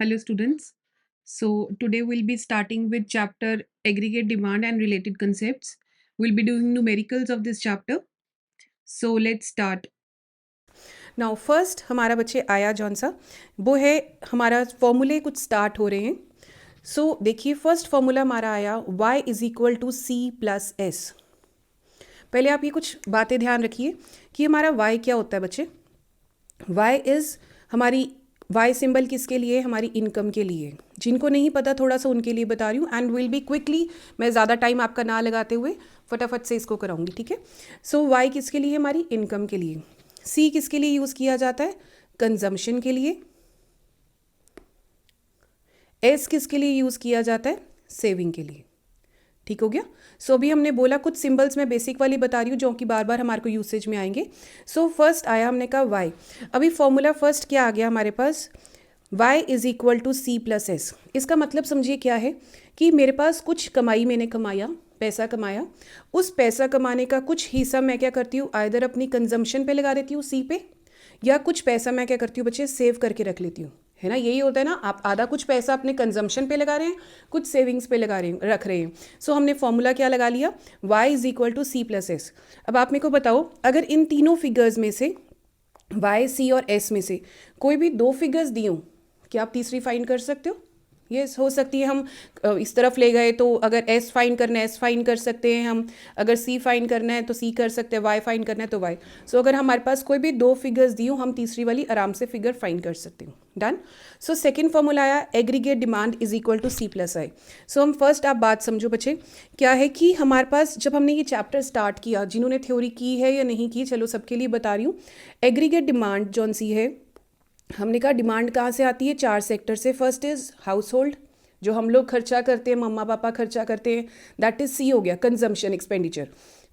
Hello students. So today we'll be starting with chapter aggregate demand and related concepts. We'll be doing numericals of this chapter. So let's start. Now first हमारा बच्चे आया जौन सा वो है हमारा फॉर्मूले कुछ स्टार्ट हो रहे हैं। सो देखिए फर्स्ट फॉर्मूला हमारा आया y is equal to C plus S. पहले आप ये कुछ बातें ध्यान रखिए कि हमारा y क्या होता है बच्चे। y इज़ हमारी y सिंबल किसके लिए, हमारी इनकम के लिए। जिनको नहीं पता थोड़ा सा उनके लिए बता रही हूँ एंड विल बी क्विकली, मैं ज़्यादा टाइम आपका ना लगाते हुए फटाफट से इसको कराऊंगी, ठीक है। सो y किसके लिए, हमारी इनकम के लिए। C किसके लिए यूज़ किया जाता है, कंजम्पशन के लिए। S किसके लिए यूज़ किया जाता है, सेविंग के लिए। ठीक हो गया। सो अभी हमने बोला कुछ सिंबल्स में बेसिक वाली बता रही हूँ जो कि बार बार हमारे को यूसेज में आएंगे। सो फर्स्ट आया हमने कहा y। अभी फॉर्मूला फर्स्ट क्या आ गया हमारे पास, y is equal to C plus S. इसका मतलब समझिए क्या है कि मेरे पास कुछ कमाई मैंने कमाया, पैसा कमाया, उस पैसा कमाने का कुछ हिस्सा मैं क्या करती हूँ, आइदर अपनी कंजम्पशन पे लगा देती हूँ सी पे, या कुछ पैसा मैं क्या करती हूँ बच्चे सेव करके रख लेती हूँ, है ना। यही होता है ना, आप आधा कुछ पैसा अपने कंजम्पशन पे लगा रहे हैं, कुछ सेविंग्स पे लगा रहे हैं, रख रहे हैं। सो हमने फॉर्मूला क्या लगा लिया, y is equal to C plus S. अब आप मेरे को बताओ, अगर इन तीनों फिगर्स में से y, c और s में से कोई भी दो फिगर्स दी हूँ, क्या आप तीसरी फाइंड कर सकते हो। यस हो सकती है। हम इस तरफ ले गए तो अगर s फाइंड करना है s फाइंड कर सकते हैं हम, अगर c फाइंड करना है तो c कर सकते हैं, y फाइंड करना है तो y। सो अगर हमारे पास कोई भी दो फिगर्स दी हो, हम तीसरी वाली आराम से फिगर फाइंड कर सकते हैं। डन। सो सेकेंड फॉर्मूला आया aggregate demand is equal to C plus I. So हम फर्स्ट आप बात समझो बच्चे, क्या है कि हमारे पास जब हमने ये चैप्टर स्टार्ट किया, जिन्होंने थ्योरी की है या नहीं की, चलो सबके लिए बता रही हूँ। एग्रीगेट डिमांड जौन सी है, हमने कहा डिमांड कहाँ से आती है, चार सेक्टर से। फर्स्ट इज हाउस होल्ड, जो हम लोग खर्चा करते हैं, मम्मा पापा खर्चा करते हैं, दैट इज सी हो गया, कंजम्पशन एक्सपेंडिचर।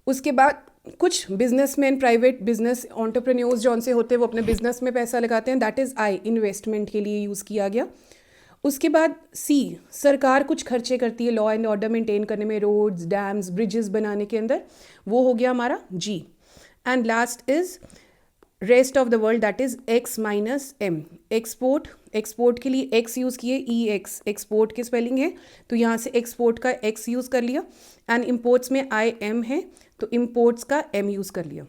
उसके बाद कुछ बिजनेसमैन, प्राइवेट बिजनेस एंटरप्रेन्योर्स जौन से होते हैं, वो अपने बिजनेस में पैसा लगाते हैं, दैट इज़ आई, इन्वेस्टमेंट के लिए यूज़ किया गया। उसके बाद सी, सरकार कुछ खर्चे करती है लॉ एंड ऑर्डर मेंटेन करने में, रोड्स, डैम्स, ब्रिजेस बनाने के अंदर, वो हो गया हमारा G. And last is rest of the world, that is X minus M. Export, export के लिए एक्स यूज़ किए, ई एक्स, एक्सपोर्ट की स्पेलिंग है तो यहाँ से एक्सपोर्ट का एक्स यूज़ कर लिया। एंड इम्पोर्ट्स में आई एम है तो इम्पोर्ट्स का एम यूज़ कर लिया।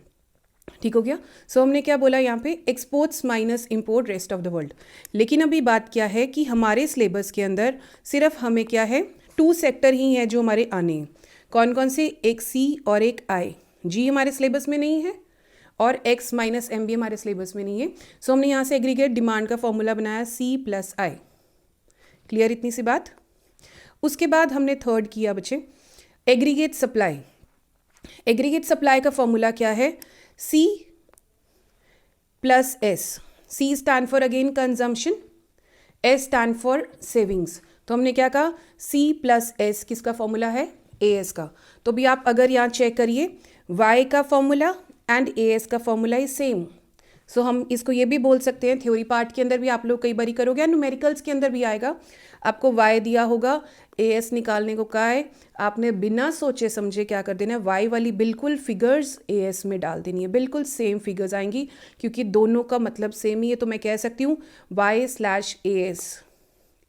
ठीक हो गया। सो हमने क्या बोला यहाँ पे, exports minus import rest of the world. लेकिन अभी बात क्या है कि हमारे सिलेबस के अंदर सिर्फ हमें क्या है, टू सेक्टर ही है जो हमारे आने हैं। कौन कौन से, एक सी और एक आई। जी हमारे सिलेबस में नहीं है और एक्स माइनस एम भी हमारे सिलेबस में नहीं है। सो हमने यहाँ से एग्रीगेट डिमांड का फॉर्मूला बनाया सी प्लस आई। क्लियर इतनी सी बात। उसके बाद हमने थर्ड किया बच्चे एग्रीगेट सप्लाई। एग्रीगेट सप्लाई का फॉर्मूला क्या है, C plus S. C stand for again consumption, S stand for savings. तो हमने क्या कहा, सी प्लस एस किसका फॉर्मूला है, ए एस का। तो भी आप अगर यहाँ चेक करिए, वाई का फॉर्मूला एंड ए एस का फॉर्मूला इज सेम। सो हम इसको ये भी बोल सकते हैं, थ्योरी पार्ट के अंदर भी आप लोग कई बारी करोगे, न्यूमेरिकल्स के अंदर भी आएगा, आपको y दिया होगा, ए एस निकालने को कहा है, आपने बिना सोचे समझे क्या कर देना है, y वाली बिल्कुल फिगर्स ए एस में डाल देनी है, बिल्कुल सेम फिगर्स आएंगी क्योंकि दोनों का मतलब सेम ही है। तो मैं कह सकती हूँ y slash A S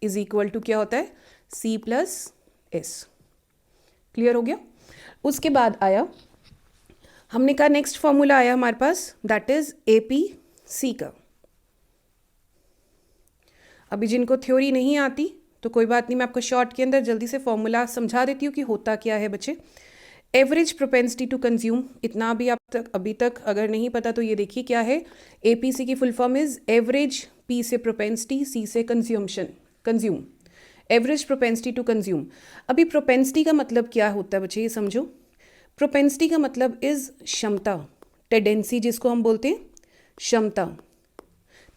is equal to क्या होता है, c प्लस एस। क्लियर हो गया। उसके बाद आया, हमने कहा नेक्स्ट फॉर्मूला आया हमारे पास, that is A P C का। अभी जिनको थ्योरी नहीं आती तो कोई बात नहीं, मैं आपको शॉर्ट के अंदर जल्दी से फॉर्मूला समझा देती हूँ कि होता क्या है बच्चे। एवरेज प्रोपेंसिटी टू कंज्यूम, इतना भी आप तक अभी तक अगर नहीं पता तो ये देखिए क्या है, एपीसी की full form is average, P से प्रोपेंसिटी, सी से consumption, consume, average propensity to consume. अभी प्रोपेंसिटी का मतलब क्या होता है बच्चे, ये समझो। प्रोपेंसिटी का मतलब इज क्षमता, टेंडेंसी जिसको हम बोलते हैं, क्षमता।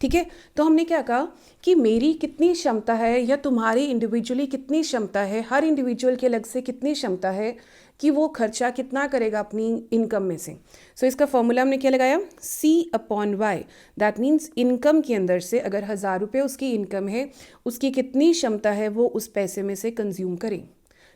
ठीक है। तो हमने क्या कहा कि मेरी कितनी क्षमता है या तुम्हारी इंडिविजुअली कितनी क्षमता है, हर इंडिविजुअल के अलग से कितनी क्षमता है कि वो खर्चा कितना करेगा अपनी इनकम में से। सो इसका फॉर्मूला हमने क्या लगाया, C upon Y. That means income के अंदर से अगर 1000 रुपये उसकी इनकम है, उसकी कितनी क्षमता है वो उस पैसे में से कंज्यूम करें।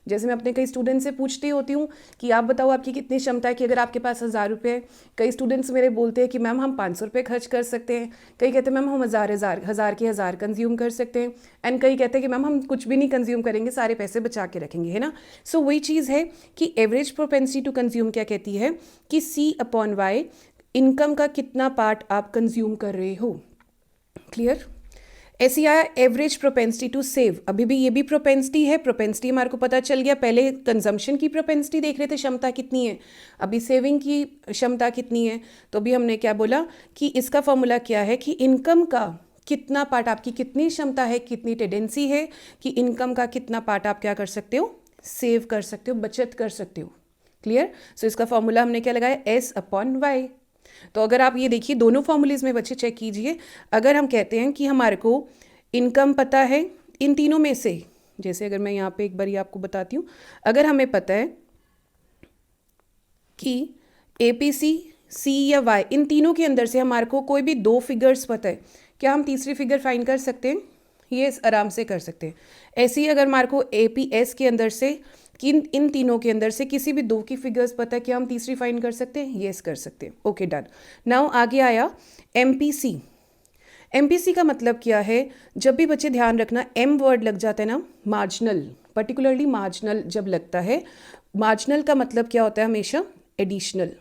जैसे मैं अपने कई स्टूडेंट से पूछती होती हूँ कि आप बताओ आपकी कितनी क्षमता है कि अगर आपके पास 1000 रुपये है। कई स्टूडेंट्स मेरे बोलते हैं कि मैम हम 500 रुपये खर्च कर सकते हैं, कई कहते हैं मैम हम हज़ार कंज्यूम कर सकते हैं, एंड कई कहते हैं कि मैम हम कुछ भी नहीं कंज्यूम करेंगे, सारे पैसे बचा के रखेंगे, है ना। सो वही चीज़ है कि एवरेज प्रोपेंसिटी टू कंज्यूम क्या कहती है कि C/Y इनकम का कितना पार्ट आप कंज्यूम कर रहे हो। क्लियर। ऐसे आया एवरेज प्रोपेंसिटी टू सेव। अभी भी ये भी प्रोपेंसिटी है, प्रोपेंसिटी हमारे को पता चल गया। पहले कंजम्पशन की प्रोपेंसिटी देख रहे थे, क्षमता कितनी है, अभी सेविंग की क्षमता कितनी है। तो अभी हमने क्या बोला कि इसका फॉर्मूला क्या है कि इनकम का कितना पार्ट, आपकी कितनी क्षमता है, कितनी टेंडेंसी है कि इनकम का कितना पार्ट आप क्या कर सकते हो, सेव कर सकते हो, बचत कर सकते हो। क्लियर। सो इसका फॉर्मूला हमने क्या लगाया, S/Y। तो अगर आप ये देखिए दोनों फॉर्मूलेज में बच्चे चेक कीजिए, अगर हम कहते हैं कि हमारे को इनकम पता है इन तीनों में से, जैसे अगर मैं यहाँ पे एक बार ये आपको बताती हूँ, अगर हमें पता है कि APC, C या Y इन तीनों के अंदर से हमारे को कोई भी 2 फिगर्स पता है, क्या हम तीसरी फिगर फाइंड कर सकते हैं? ये आराम से कर सकते हैं। ऐसे ही अगर हमारे को APS के अंदर से इन तीनों के अंदर से किसी भी 2 की फिगर्स पता है, क्या हम तीसरी फाइंड कर सकते हैं? येस कर सकते हैं। Okay done. नाउ आगे आया MPC। MPC का मतलब क्या है, जब भी बच्चे ध्यान रखना M वर्ड लग जाता है ना, मार्जिनल, पर्टिकुलरली मार्जिनल जब लगता है, मार्जिनल का मतलब क्या होता है, हमेशा एडिशनल।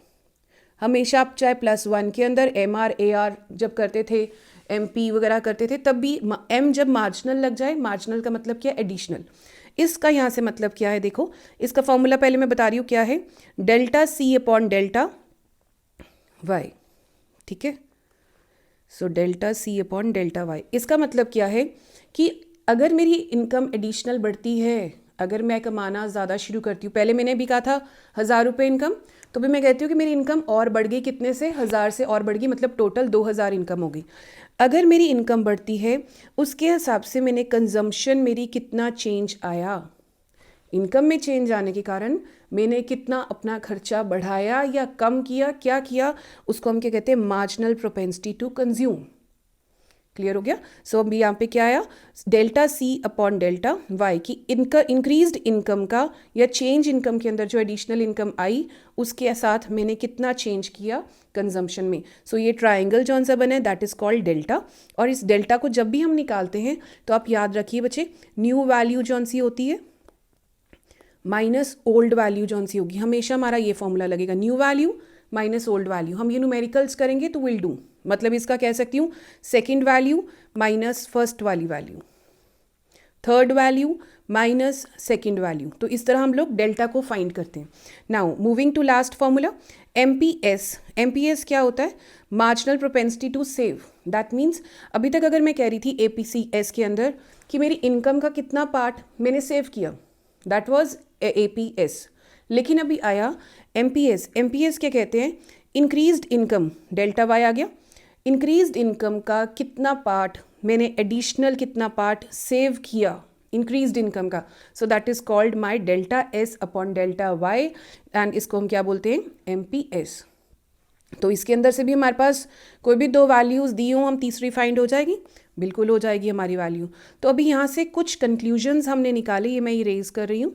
हमेशा आप चाहे +1 के अंदर MR AR जब करते थे, MP वगैरह करते थे, तब भी M जब मार्जिनल लग जाए, मार्जिनल का मतलब क्या, एडिशनल। इसका यहाँ से मतलब क्या है, देखो इसका फॉर्मूला पहले मैं बता रही हूँ क्या है, ΔC/ΔY। ठीक है। सो ΔC/ΔY इसका मतलब क्या है कि अगर मेरी इनकम एडिशनल बढ़ती है, अगर मैं कमाना ज़्यादा शुरू करती हूँ, पहले मैंने भी कहा था 1000 रुपये इनकम, तो भी मैं कहती हूँ कि मेरी इनकम और बढ़ गई, कितने से, 1000 से और बढ़ गई, मतलब टोटल 2000 इनकम हो गई। अगर मेरी इनकम बढ़ती है, उसके हिसाब से मैंने कंजम्पशन मेरी कितना चेंज आया, इनकम में चेंज आने के कारण मैंने कितना अपना खर्चा बढ़ाया या कम किया, क्या किया, उसको हम क्या कहते हैं, marginal propensity to consume. Clear हो गया। सो अभी यहाँ पे क्या आया, ΔC/ΔY की इंक्रीज्ड इनकम का या चेंज इनकम के अंदर जो एडिशनल इनकम आई, उसके साथ मैंने कितना चेंज किया कंजम्पशन में। सो ये ट्राइंगल जौन सा बना है, दैट इज कॉल्ड डेल्टा। और इस डेल्टा को जब भी हम निकालते हैं तो आप याद रखिए बच्चे, न्यू वैल्यू जौन सी होती है माइनस ओल्ड वैल्यू जौन सी होगी, हमेशा हमारा ये फॉर्मूला लगेगा, new value minus old value. हम ये न्यूमेरिकल्स करेंगे तो विल डू, मतलब इसका कह सकती हूँ सेकंड वैल्यू माइनस फर्स्ट वाली value, third value minus second value. तो इस तरह हम लोग डेल्टा को फाइंड करते हैं। Now moving to last formula, MPS क्या होता है, marginal propensity to save. That means अभी तक अगर मैं कह रही थी APCS के अंदर कि मेरी इनकम का कितना पार्ट मैंने सेव किया, दैट वॉज APS। लेकिन अभी आया MPS क्या कहते हैं, इंक्रीज्ड इनकम, ΔY आ गया, इंक्रीज्ड इनकम का कितना पार्ट मैंने एडिशनल कितना पार्ट सेव किया इंक्रीज्ड इनकम का। So that is called my ΔS/ΔY and इसको हम क्या बोलते हैं, MPS। तो इसके अंदर से भी हमारे पास कोई भी 2 वैल्यूज़ दी हों, हम तीसरी फाइंड हो जाएगी, बिल्कुल हो जाएगी हमारी वैल्यू। तो अभी यहाँ से कुछ कंक्लूजन्स हमने निकाले, ये मैं इरेज कर रही हूँ।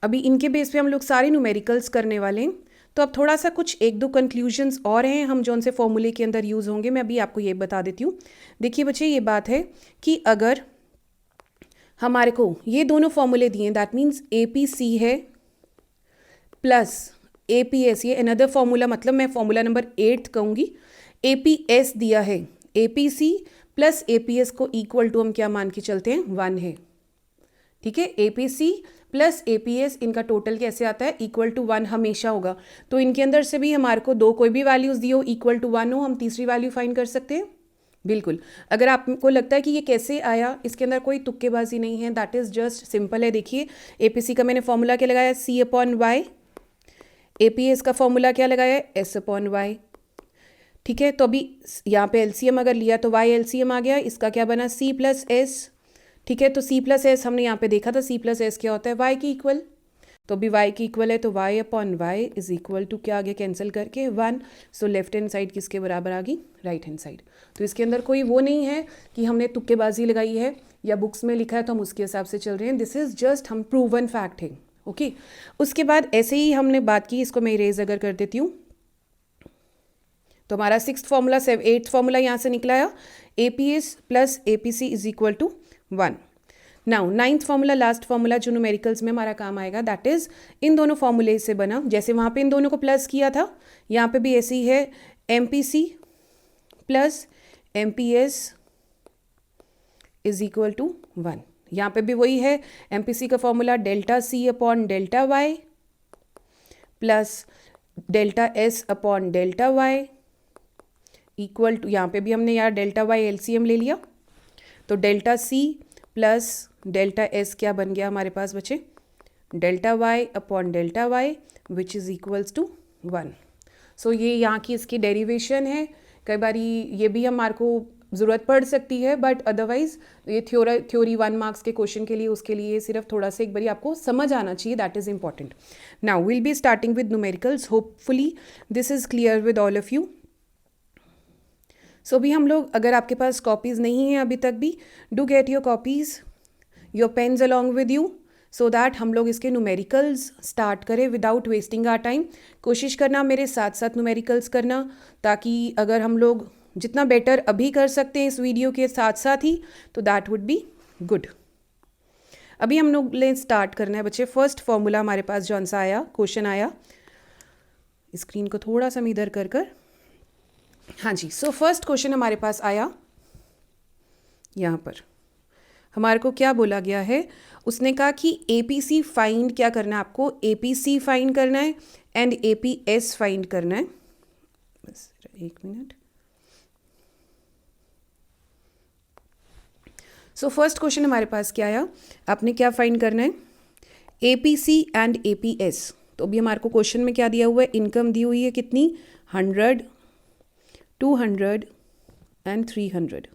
अभी इनके बेस पे हम लोग सारे न्यूमेरिकल्स करने वाले हैं। तो अब थोड़ा सा कुछ 1-2 कंक्लूजन्स और हैं हम जौन से फॉर्मूले के अंदर यूज़ होंगे, मैं अभी आपको ये बता देती हूँ। देखिए बच्चे, ये बात है कि अगर हमारे को ये दोनों फॉर्मूले दिए, दैट मीन्स APC है प्लस APS, ये अनदर फॉर्मूला, मतलब मैं फॉर्मूला नंबर 8 कहूँगी। APS दिया है, APC प्लस APS को इक्वल टू हम क्या मान के चलते हैं, 1 है। ठीक है, APC प्लस APS इनका टोटल कैसे आता है, इक्वल टू 1 हमेशा होगा। तो इनके अंदर से भी हमारे को 2 कोई भी वैल्यूज़ दी हो, इक्वल टू 1 हो, हम तीसरी वैल्यू फाइंड कर सकते हैं। बिल्कुल। अगर आपको लगता है कि ये कैसे आया, इसके अंदर कोई तुक्केबाजी नहीं है, दैट इज़ जस्ट सिंपल है। देखिए APC का मैंने फॉर्मूला क्या लगाया, C/Y, APS का फॉर्मूला क्या लगाया है, S/Y। ठीक है, तो अभी यहाँ पे LCM अगर लिया तो Y LCM आ गया, इसका क्या बना, C+S। ठीक है, तो C+S हमने यहाँ पे देखा था, C+S क्या होता है, Y के इक्वल। तो अभी y की इक्वल है तो y upon Y is equal to क्या आ गया, कैंसिल करके 1. सो लेफ्ट हैंड साइड किसके बराबर आ गई, राइट हैंड साइड. तो इसके अंदर कोई वो नहीं है कि हमने तुक्केबाजी लगाई है या बुक्स में लिखा है तो हम उसके हिसाब से चल रहे हैं. दिस इज जस्ट हम प्रूवन फैक्ट है. ओके उसके बाद ऐसे ही हमने बात की, इसको मैं इरेज अगर कर देती हूँ तो हमारा 6th फॉर्मूला 8th फॉर्मूला यहाँ से निकला है, APS plus APC is equal to 1. Now 9th formula, last formula जो न्यूमेरिकल्स में हमारा काम आएगा, दैट इज इन दोनों फॉर्मूले से बना. जैसे वहाँ पे इन दोनों को प्लस किया था, यहाँ पे भी ऐसे ही है, MPC plus MPS is equal to 1. यहाँ पे भी वही है, MPC का formula delta C upon delta Y plus delta S upon delta Y equal to, यहाँ पे भी हमने यार डेल्टा वाई LCM ले लिया, तो delta C plus delta S क्या बन गया हमारे पास बचे, delta Y upon delta Y which is equals to 1. So ये यहाँ की इसकी डेरिवेशन है. कई बार ये भी हमारे को ज़रूरत पड़ सकती है, बट अदरवाइज ये थ्योरी 1 मार्क्स के क्वेश्चन के लिए, उसके लिए सिर्फ थोड़ा सा एक बारी आपको समझ आना चाहिए, that is important. Now will be starting with numericals. Hopefully this is clear with all of you. So भी हम लोग, अगर आपके पास कॉपीज़ नहीं हैं अभी तक भी, do get your copies, your pens along with you, so that हम लोग इसके न्यूमेरिकल्स स्टार्ट करें विदाउट वेस्टिंग आवर टाइम. कोशिश करना मेरे साथ साथ न्यूमेरिकल्स करना, ताकि अगर हम लोग जितना बेटर अभी कर सकते हैं इस वीडियो के साथ साथ ही, तो दैट वुड बी गुड. अभी हम लोग ले स्टार्ट करना है बच्चे. फर्स्ट फॉर्मूला हमारे पास जौन सा आया, क्वेश्चन आया, स्क्रीन को थोड़ा सा इधर कर कर, हाँ जी. सो फर्स्ट क्वेश्चन हमारे पास आया, यहाँ पर हमारे को क्या बोला गया है, उसने कहा कि APC फाइंड क्या करना है आपको, APC फाइंड करना है एंड APS फाइंड करना है. बस एक मिनट. सो फर्स्ट क्वेश्चन हमारे पास क्या आया, आपने क्या फाइंड करना है, APC एंड APS. तो अभी हमारे को क्वेश्चन में क्या दिया हुआ है, इनकम दी हुई है कितनी, 100, 200 एंड 300.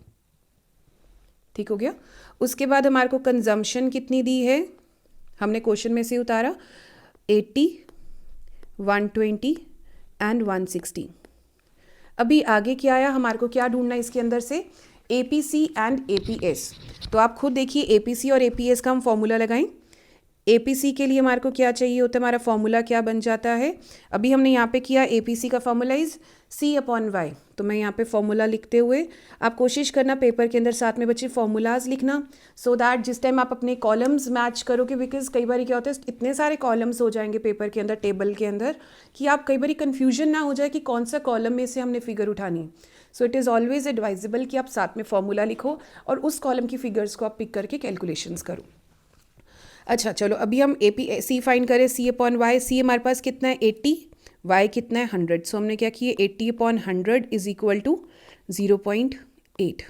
ठीक हो गया. उसके बाद हमारे को कंजम्पशन कितनी दी है, हमने क्वेश्चन में से उतारा 80, 120 एंड 160. अभी आगे क्या आया, हमारे को क्या ढूंढना है इसके अंदर से, APC एंड APS. तो आप खुद देखिए, APC और APS का हम फॉर्मूला लगाएं. APC के लिए हमारे को क्या चाहिए होता है, हमारा फॉर्मूला क्या बन जाता है, अभी हमने यहाँ पे किया APC का formula is C upon Y. तो मैं यहाँ पे फॉर्मूला लिखते हुए, आप कोशिश करना पेपर के अंदर साथ में बच्चे फॉर्मूलाज लिखना, सो दैट जिस टाइम आप अपने कॉलम्स मैच करोगे, बिकॉज कई बार क्या होता है इतने सारे कॉलम्स हो जाएंगे पेपर के अंदर, टेबल के अंदर, कि आप कई बार कन्फ्यूजन ना हो जाए कि कौन सा कॉलम में से हमने फिगर उठानी है. So it is always advisable कि आप साथ में फॉर्मूला लिखो और उस कॉलम की फिगर्स को आप पिक करके कैलकुलेशंस करो. अच्छा चलो, अभी हम APC फाइंड करें, C अपॉन वाई. C हमारे पास कितना है 80, y कितना है 100. सो हमने क्या किया, 80 अपॉन 100 इज इक्वल टू 0.8.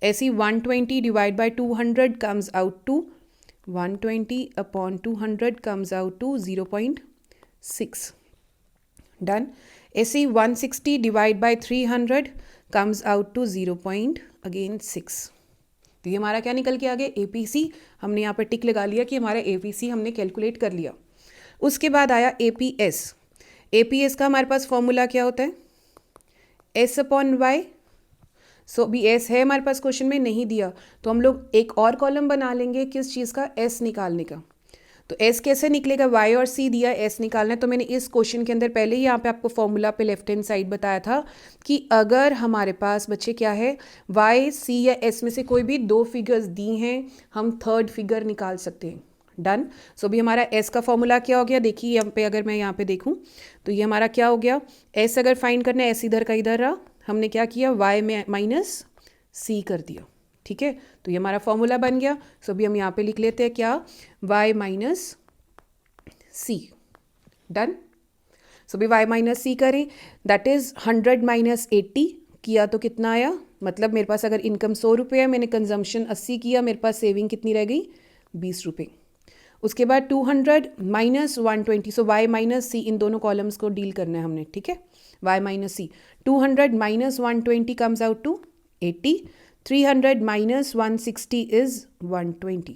ऐसी 120 divide by 200 comes out to 120 upon 200 comes out to 0.6. Done. ऐसी 160 divide by 300 comes out to 0.6. तो ये हमारा क्या निकल के आ गया, APC. हमने यहाँ पर टिक लगा लिया कि हमारा APC हमने कैलकुलेट कर लिया. उसके बाद आया APS. APS का हमारे पास फॉर्मूला क्या होता है, S अपॉन वाई. सो अभी S है हमारे पास, क्वेश्चन में नहीं दिया, तो हम लोग एक और कॉलम बना लेंगे किस चीज़ का, S निकालने का. तो S कैसे निकलेगा, Y और C दिया, S निकालना है. तो मैंने इस क्वेश्चन के अंदर पहले ही यहाँ पे आपको फॉर्मूला पे लेफ्ट हैंड साइड बताया था कि अगर हमारे पास बच्चे क्या है, Y, C या S में से कोई भी दो फिगर्स दी हैं, हम थर्ड फिगर निकाल सकते हैं. डन. सो भी हमारा S का फॉर्मूला क्या हो गया, देखिए यहाँ पे, अगर मैं यहाँ पे देखूँ तो ये हमारा क्या हो गया, S अगर फाइंड करना है, S इधर का इधर रहा, हमने क्या किया, Y में माइनस C कर दिया. ठीक है, तो ये हमारा फॉर्मूला बन गया. सो अभी हम यहाँ पे लिख लेते हैं क्या, y माइनस C. डन. सो भी y माइनस C करें, दैट इज़ 100 माइनस 80 किया तो कितना आया, मतलब मेरे पास अगर इनकम 100 रुपये है, मैंने कंजम्पशन 80 किया, मेरे पास सेविंग कितनी रह गई, 20 रुपये. उसके बाद 200 माइनस 120. सो y माइनस C, इन दोनों कॉलम्स को डील करना है हमने. ठीक है, y minus C. 200 minus 120 comes out to 80. 300 minus 160 is 120.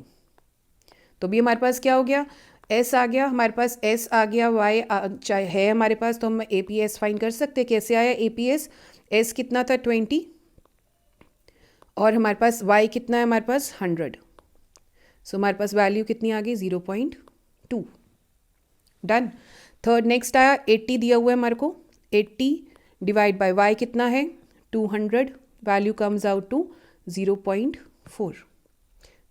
तो भी हमारे पास क्या हो गया, एस आ गया हमारे पास, एस आ गया, वाई चाहे है हमारे पास, तो हम ए पी एस फाइंड कर सकते हैं। कैसे आया ए पी एस? एस कितना था 20 और हमारे पास वाई कितना है हमारे पास 100। सो हमारे पास वैल्यू कितनी आ गई 0.2। डन। थर्ड नेक्स्ट आया 80 दिया हुआ है हमारे को, 80 डिवाइड बाय वाई कितना है 200, value comes out to 0.4।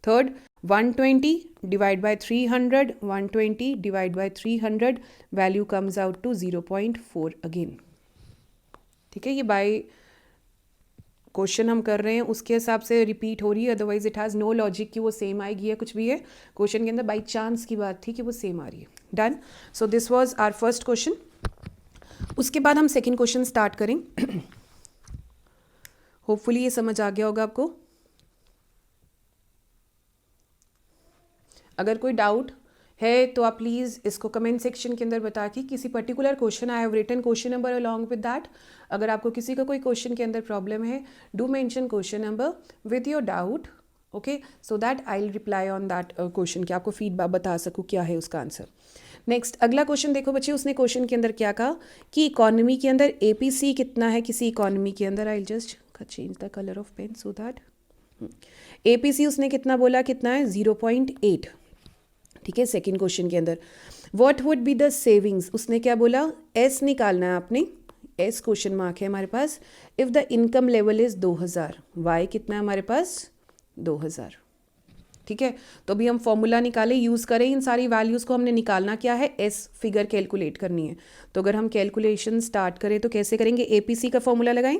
Third 120 divide by 300, 120 divide by 300, value comes out to 0.4 again. ठीक है, ये बाय क्वेश्चन हम कर रहे हैं उसके हिसाब से रिपीट हो रही है, otherwise it has no logic कि वो सेम आएगी या कुछ भी है। क्वेश्चन के अंदर बाई चांस की बात थी कि वो सेम आ रही है। Done. So this was our first question. उसके बाद हम सेकंड क्वेश्चन स्टार्ट करें। होपफुली ये समझ आ गया होगा आपको। अगर कोई डाउट है तो आप प्लीज़ इसको कमेंट सेक्शन के अंदर बता के, किसी particular question I have written question number along with that. अगर आपको किसी का कोई क्वेश्चन के अंदर प्रॉब्लम है, do mention question number with your doubt, okay, so that I will reply on that question, कि आपको फीडबैक बता सकूँ क्या है उसका आंसर। नेक्स्ट अगला क्वेश्चन देखो बच्चे, उसने क्वेश्चन के अंदर क्या कहा कि इकोनॉमी के अंदर एपीसी कितना है किसी इकोनॉमी के अंदर। I just change the colour of pen so that APC उसने कितना बोला, कितना है 0.8। ठीक है, सेकंड क्वेश्चन के अंदर what would be the savings, उसने क्या बोला, एस निकालना है आपने, एस क्वेश्चन मार्क है हमारे पास, if the income level is 2000, Y कितना है हमारे पास 2000। ठीक है, तो अभी हम फॉर्मूला निकाले, यूज़ करें इन सारी वैल्यूज़ को, हमने निकालना क्या है, एस फिगर कैलकुलेट करनी है। तो अगर हम कैलकुलेशन स्टार्ट करें तो कैसे करेंगे, एपीसी का फॉर्मूला लगाएं।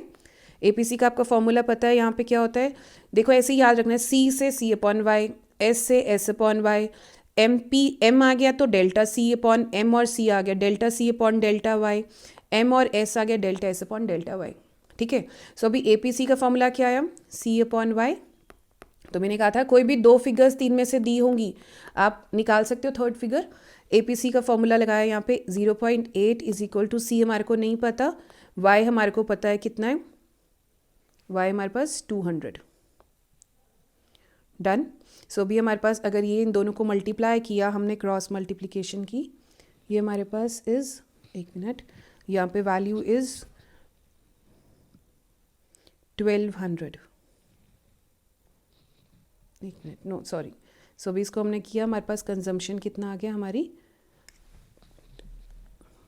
एपीसी का आपका फॉर्मूला पता है, यहाँ पे क्या होता है, देखो ऐसे ही याद रखना है, सी से सी अपॉन वाई, एस से एस अपॉन वाई, एम आ गया तो डेल्टा सी अपॉन एम, और सी आ गया delta C upon delta Y, M और एस आ गया delta S upon delta Y. ठीक है, सो अभी एपीसी का फॉर्मूला क्या आया, सी अपॉन वाई। तो मैंने कहा था कोई भी दो फिगर्स तीन में से दी होंगी आप निकाल सकते हो थर्ड फिगर। एपीसी का फॉर्मूला लगाया यहाँ पे 0.8 इज इक्वल टू, सी हमारे को नहीं पता, वाई हमारे को पता है कितना है, वाई हमारे पास 200। डन। सो अभी हमारे पास अगर ये इन दोनों को मल्टीप्लाई किया हमने, क्रॉस मल्टीप्लिकेशन की, ये हमारे पास इज़, एक मिनट, यहाँ पे वैल्यू इज़ 1200, एक मिनट, नो सॉरी। सो अभी इसको हमने किया, हमारे पास कंजम्पशन कितना आ गया हमारी,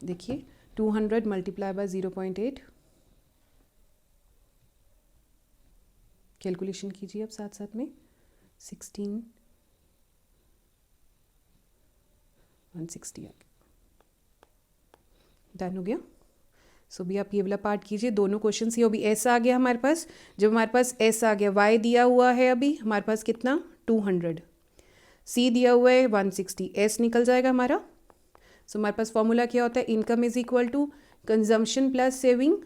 देखिए 200 मल्टीप्लाई बाय 0.8, कैलकुलेशन कीजिए अब साथ साथ में, 160 आ गया। डन हो गया। सो भी आप ये वाला पार्ट कीजिए, दोनों क्वेश्चन ये, अभी एस आ गया हमारे पास, जब हमारे पास एस आ गया, वाई दिया हुआ है अभी हमारे पास कितना 200, सी दिया हुआ है 160, एस निकल जाएगा हमारा। सो हमारे पास फॉर्मूला क्या होता है, income is equal to consumption plus saving.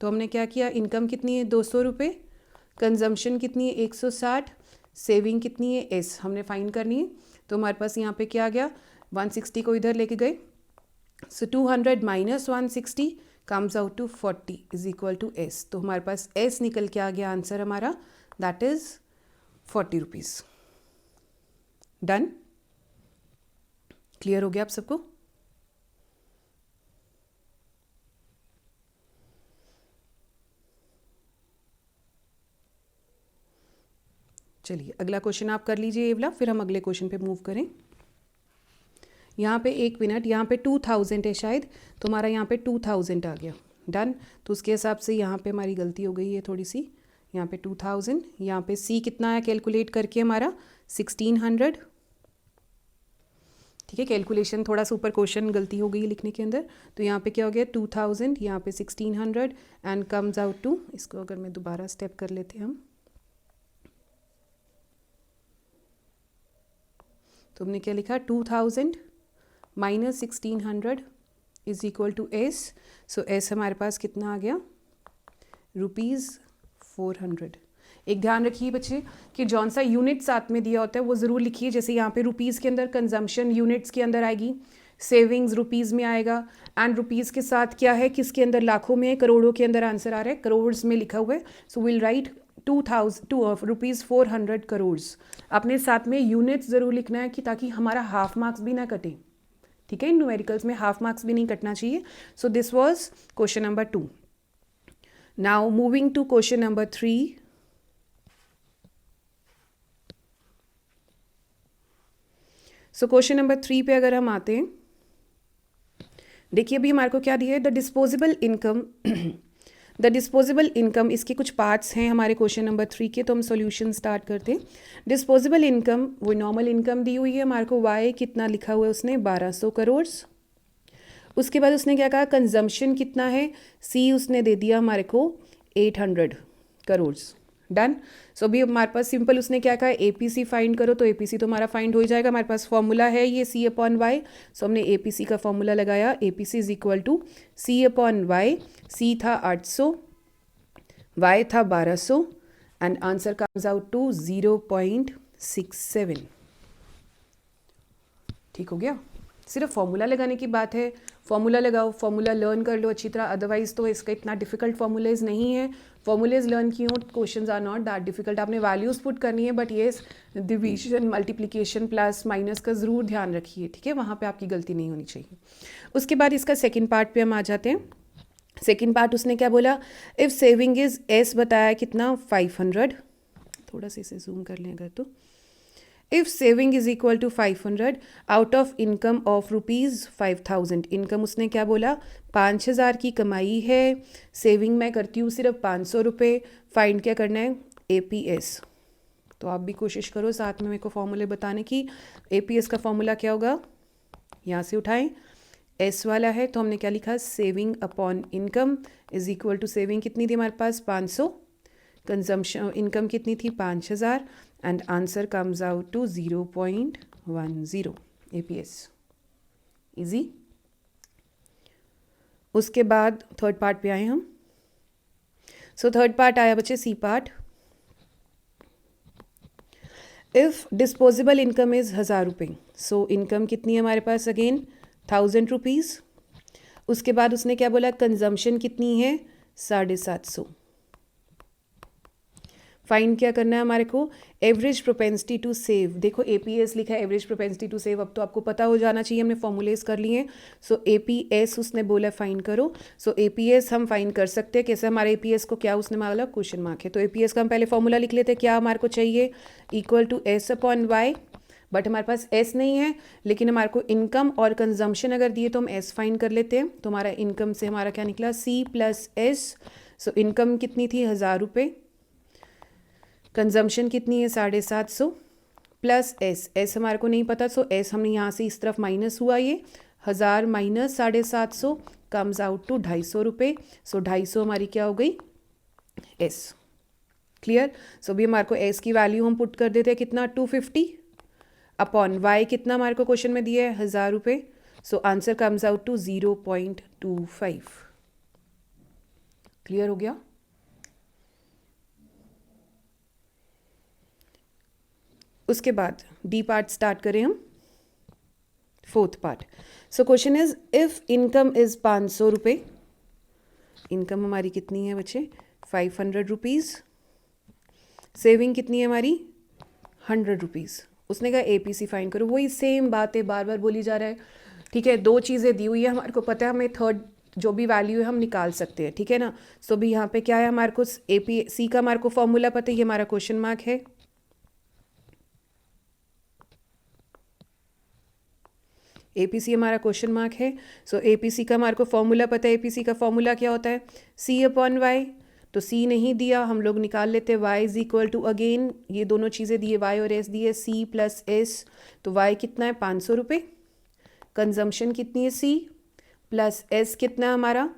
तो हमने क्या किया, इनकम कितनी है 200 रुपये, कंजम्पशन कितनी है 160, सेविंग कितनी है एस हमने फाइंड करनी है। तो हमारे पास यहाँ पे क्या आ गया, 160 को इधर लेके गए, so 200 minus 160 comes out to 40 is equal to S. तो हमारे पास एस निकल के आ गया आंसर हमारा, that is 40 rupees. Done, clear हो गया आप सबको। चलिए अगला क्वेश्चन आप कर लीजिए ये वाला, फिर हम अगले क्वेश्चन पे मूव करें। यहाँ पे एक मिनट, यहाँ पे 2000 है शायद, तो हमारा यहाँ पे 2000 आ गया। डन। तो उसके हिसाब से यहाँ पे हमारी गलती हो गई है थोड़ी सी, यहाँ पे 2000, यहाँ पे सी कितना है कैलकुलेट करके हमारा 1600। ठीक है, कैलकुलेशन थोड़ा सा ऊपर क्वेश्चन गलती हो गई लिखने के अंदर। तो यहाँ पे क्या हो गया 2000, यहाँ पे 1600 एंड कम्स आउट टू, इसको अगर मैं दोबारा स्टेप कर लेते हैं हम, तो हमने क्या लिखा 2000 minus 1600 is equal to S. So S हमारे पास कितना आ गया, ₹400। एक ध्यान रखिए बच्चे कि जौन सा यूनिट साथ में दिया होता है वो ज़रूर लिखिए। जैसे यहाँ पे रुपीज़ के अंदर कंजम्पशन यूनिट्स के अंदर आएगी, सेविंग्स रुपीज़ में आएगा, एंड रुपीज़ के साथ क्या है, किसके अंदर लाखों में, करोड़ों के अंदर आंसर आ रहा है, करोड्स में लिखा हुआ है। So will write ₹400 crores. अपने साथ में यूनिट्स ज़रूर लिखना है कि ताकि हमारा हाफ मार्क्स भी ना कटे। ठीक है, इन न्यूमेरिकल्स में हाफ मार्क्स भी नहीं कटना चाहिए. So this was question number 2. Now moving to question number 3. So question number 3 पे अगर हम आते हैं, देखिए अभी हमारे को क्या दिया है, the disposable income. The disposable income, इसके कुछ पार्ट्स हैं हमारे क्वेश्चन नंबर 3 के, तो हम सॉल्यूशन स्टार्ट करते हैं. डिस्पोजेबल इनकम, वो नॉर्मल इनकम दी हुई है हमारे को. वाई कितना लिखा हुआ है उसने, 1200 करोड़. उसके बाद उसने क्या कहा, कंजम्पशन कितना है, सी उसने दे दिया हमारे को 800 करोड़. डन. सो अभी हमारे पास सिंपल उसने क्या कहा, एपीसी फाइंड करो, तो एपीसी तो हमारा फाइंड हो जाएगा. हमारे पास फॉर्मूला है ये सी अपॉन वाई. सो हमने एपीसी का फॉर्मूला लगाया, APC is equal to C upon Y. C था 800, वाई था 1200 and answer comes out to 0.67. ठीक हो गया. सिर्फ फॉर्मूला लगाने की बात है, फॉर्मूला लगाओ, फॉर्मूला लर्न कर लो अच्छी तरह. अदरवाइज तो इसका इतना डिफिकल्ट फॉर्मूलेज नहीं है. फॉर्मूलेज लर्न किए हो, questions are not that difficult. आपने वैल्यूज़ पुट करनी है, but yes division, multiplication, plus minus का ज़रूर ध्यान रखिए. ठीक है, वहाँ पे आपकी गलती नहीं होनी चाहिए. उसके बाद इसका सेकंड पार्ट पे हम आ जाते हैं. सेकंड पार्ट उसने क्या बोला, इफ़ सेविंग इज़ एस बताया कितना 500. थोड़ा सा इसे जूम कर लें अगर तो. If saving is equal to 500 out of income of rupees 5000. Income उसने क्या बोला, 5000 की कमाई है, सेविंग मैं करती हूँ सिर्फ 500 रुपये. फाइंड क्या करना है, एपीएस. तो आप भी कोशिश करो साथ में मेरे को फॉर्मूले बताने की. एपीएस का फॉर्मूला क्या होगा, यहाँ से उठाएं, एस वाला है तो हमने क्या लिखा, saving upon income is equal to, saving कितनी थी हमारे पास 500, कंजम्पशन इनकम कितनी थी 5000 and answer comes out to 0.10 APS. Easy. उसके बाद थर्ड पार्ट पे आए हम. सो थर्ड पार्ट आया बच्चे, C part. If disposable income is 1000 रुपये. सो इनकम कितनी है हमारे पास, अगेन 1000 रुपीज़. उसके बाद उसने क्या बोला, कंजम्पशन कितनी है 750. फाइंड क्या करना है हमारे को, एवरेज प्रोपेंसिटी टू सेव. देखो एपीएस लिखा है, एवरेज प्रोपेंसिटी टू सेव. अब तो आपको पता हो जाना चाहिए, हमने फॉर्मूलेज कर लिए. सो एपीएस उसने बोला फाइंड करो. सो एपीएस हम फाइंड कर सकते हैं कैसे, हमारे एपीएस को क्या उसने मांगा, क्वेश्चन मार्क है. तो एपीएस का हम पहले फॉर्मूला लिख लेते हैं, क्या हमारे को चाहिए, equal to S upon Y. But हमारे पास एस नहीं है, लेकिन हमारे को इनकम और कंजम्पशन अगर दिए तो हम एस फाइंड कर लेते हैं. तो हमारा इनकम से हमारा क्या निकला, C plus S. So income कितनी थी 1000 रुपये, कंजम्पशन कितनी है 750 प्लस एस. एस हमारे को नहीं पता, सो एस हमने यहाँ से इस तरफ माइनस हुआ, ये 1000 माइनस 750 कम्स आउट टू 250 रुपये. सो 250 हमारी क्या हो गई, एस. क्लियर. सो भी हमारे को एस की वैल्यू हम पुट कर देते हैं कितना, 250 अपॉन वाई कितना हमारे को क्वेश्चन में दिया है 1000 रुपये. So answer comes out to 0.25. Clear हो गया. उसके बाद डी पार्ट स्टार्ट करें हम, fourth part. So question is, if income is 500 रुपये. इनकम हमारी कितनी है बच्चे, 500 रुपीज़. सेविंग कितनी है हमारी 100 रुपीज़. उसने कहा एपीसी फाइंड करो. वही सेम बात है, बार बार बोली जा रहा है. ठीक है, दो चीज़ें दी हुई है हमारे को पता है, हमें थर्ड जो भी वैल्यू है हम निकाल सकते हैं. ठीक है ना. सो भी यहाँ पे क्या है हमारे को, एपीसी का हमारे को फॉर्मूला पता है, ये हमारा क्वेश्चन मार्क है. एपीसी हमारा क्वेश्चन मार्क है. सो एपीसी का हमारे को फॉर्मूला पता है. एपीसी का फॉर्मूला क्या होता है, सी अपॉन वाई. तो सी नहीं दिया, हम लोग निकाल लेते हैं Y is equal to, again ये दोनों चीज़ें दिए, वाई और एस दिए, सी प्लस एस. तो वाई कितना है 500 रुपये, कंजम्पशन कितनी है सी, प्लस एस कितना है हमारा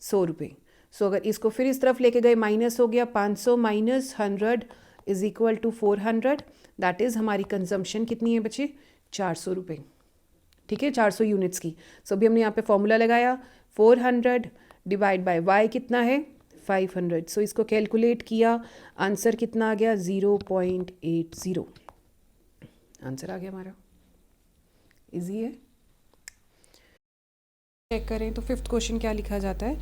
100 रुपये. सो अगर इसको फिर इस तरफ लेके गए माइनस हो गया, 500 minus 100 is equal to 400. That is हमारी कंजम्पशन कितनी है बच्चे, 400 रुपये. ठीक है, 400 यूनिट्स की. सो अभी हमने यहाँ पे फॉर्मूला लगाया, 400 डिवाइड बाय वाई कितना है 500. सो इसको कैलकुलेट किया, आंसर कितना आ गया 0.80. आंसर आ गया हमारा. इजी है. चेक करें तो फिफ्थ क्वेश्चन क्या लिखा जाता है,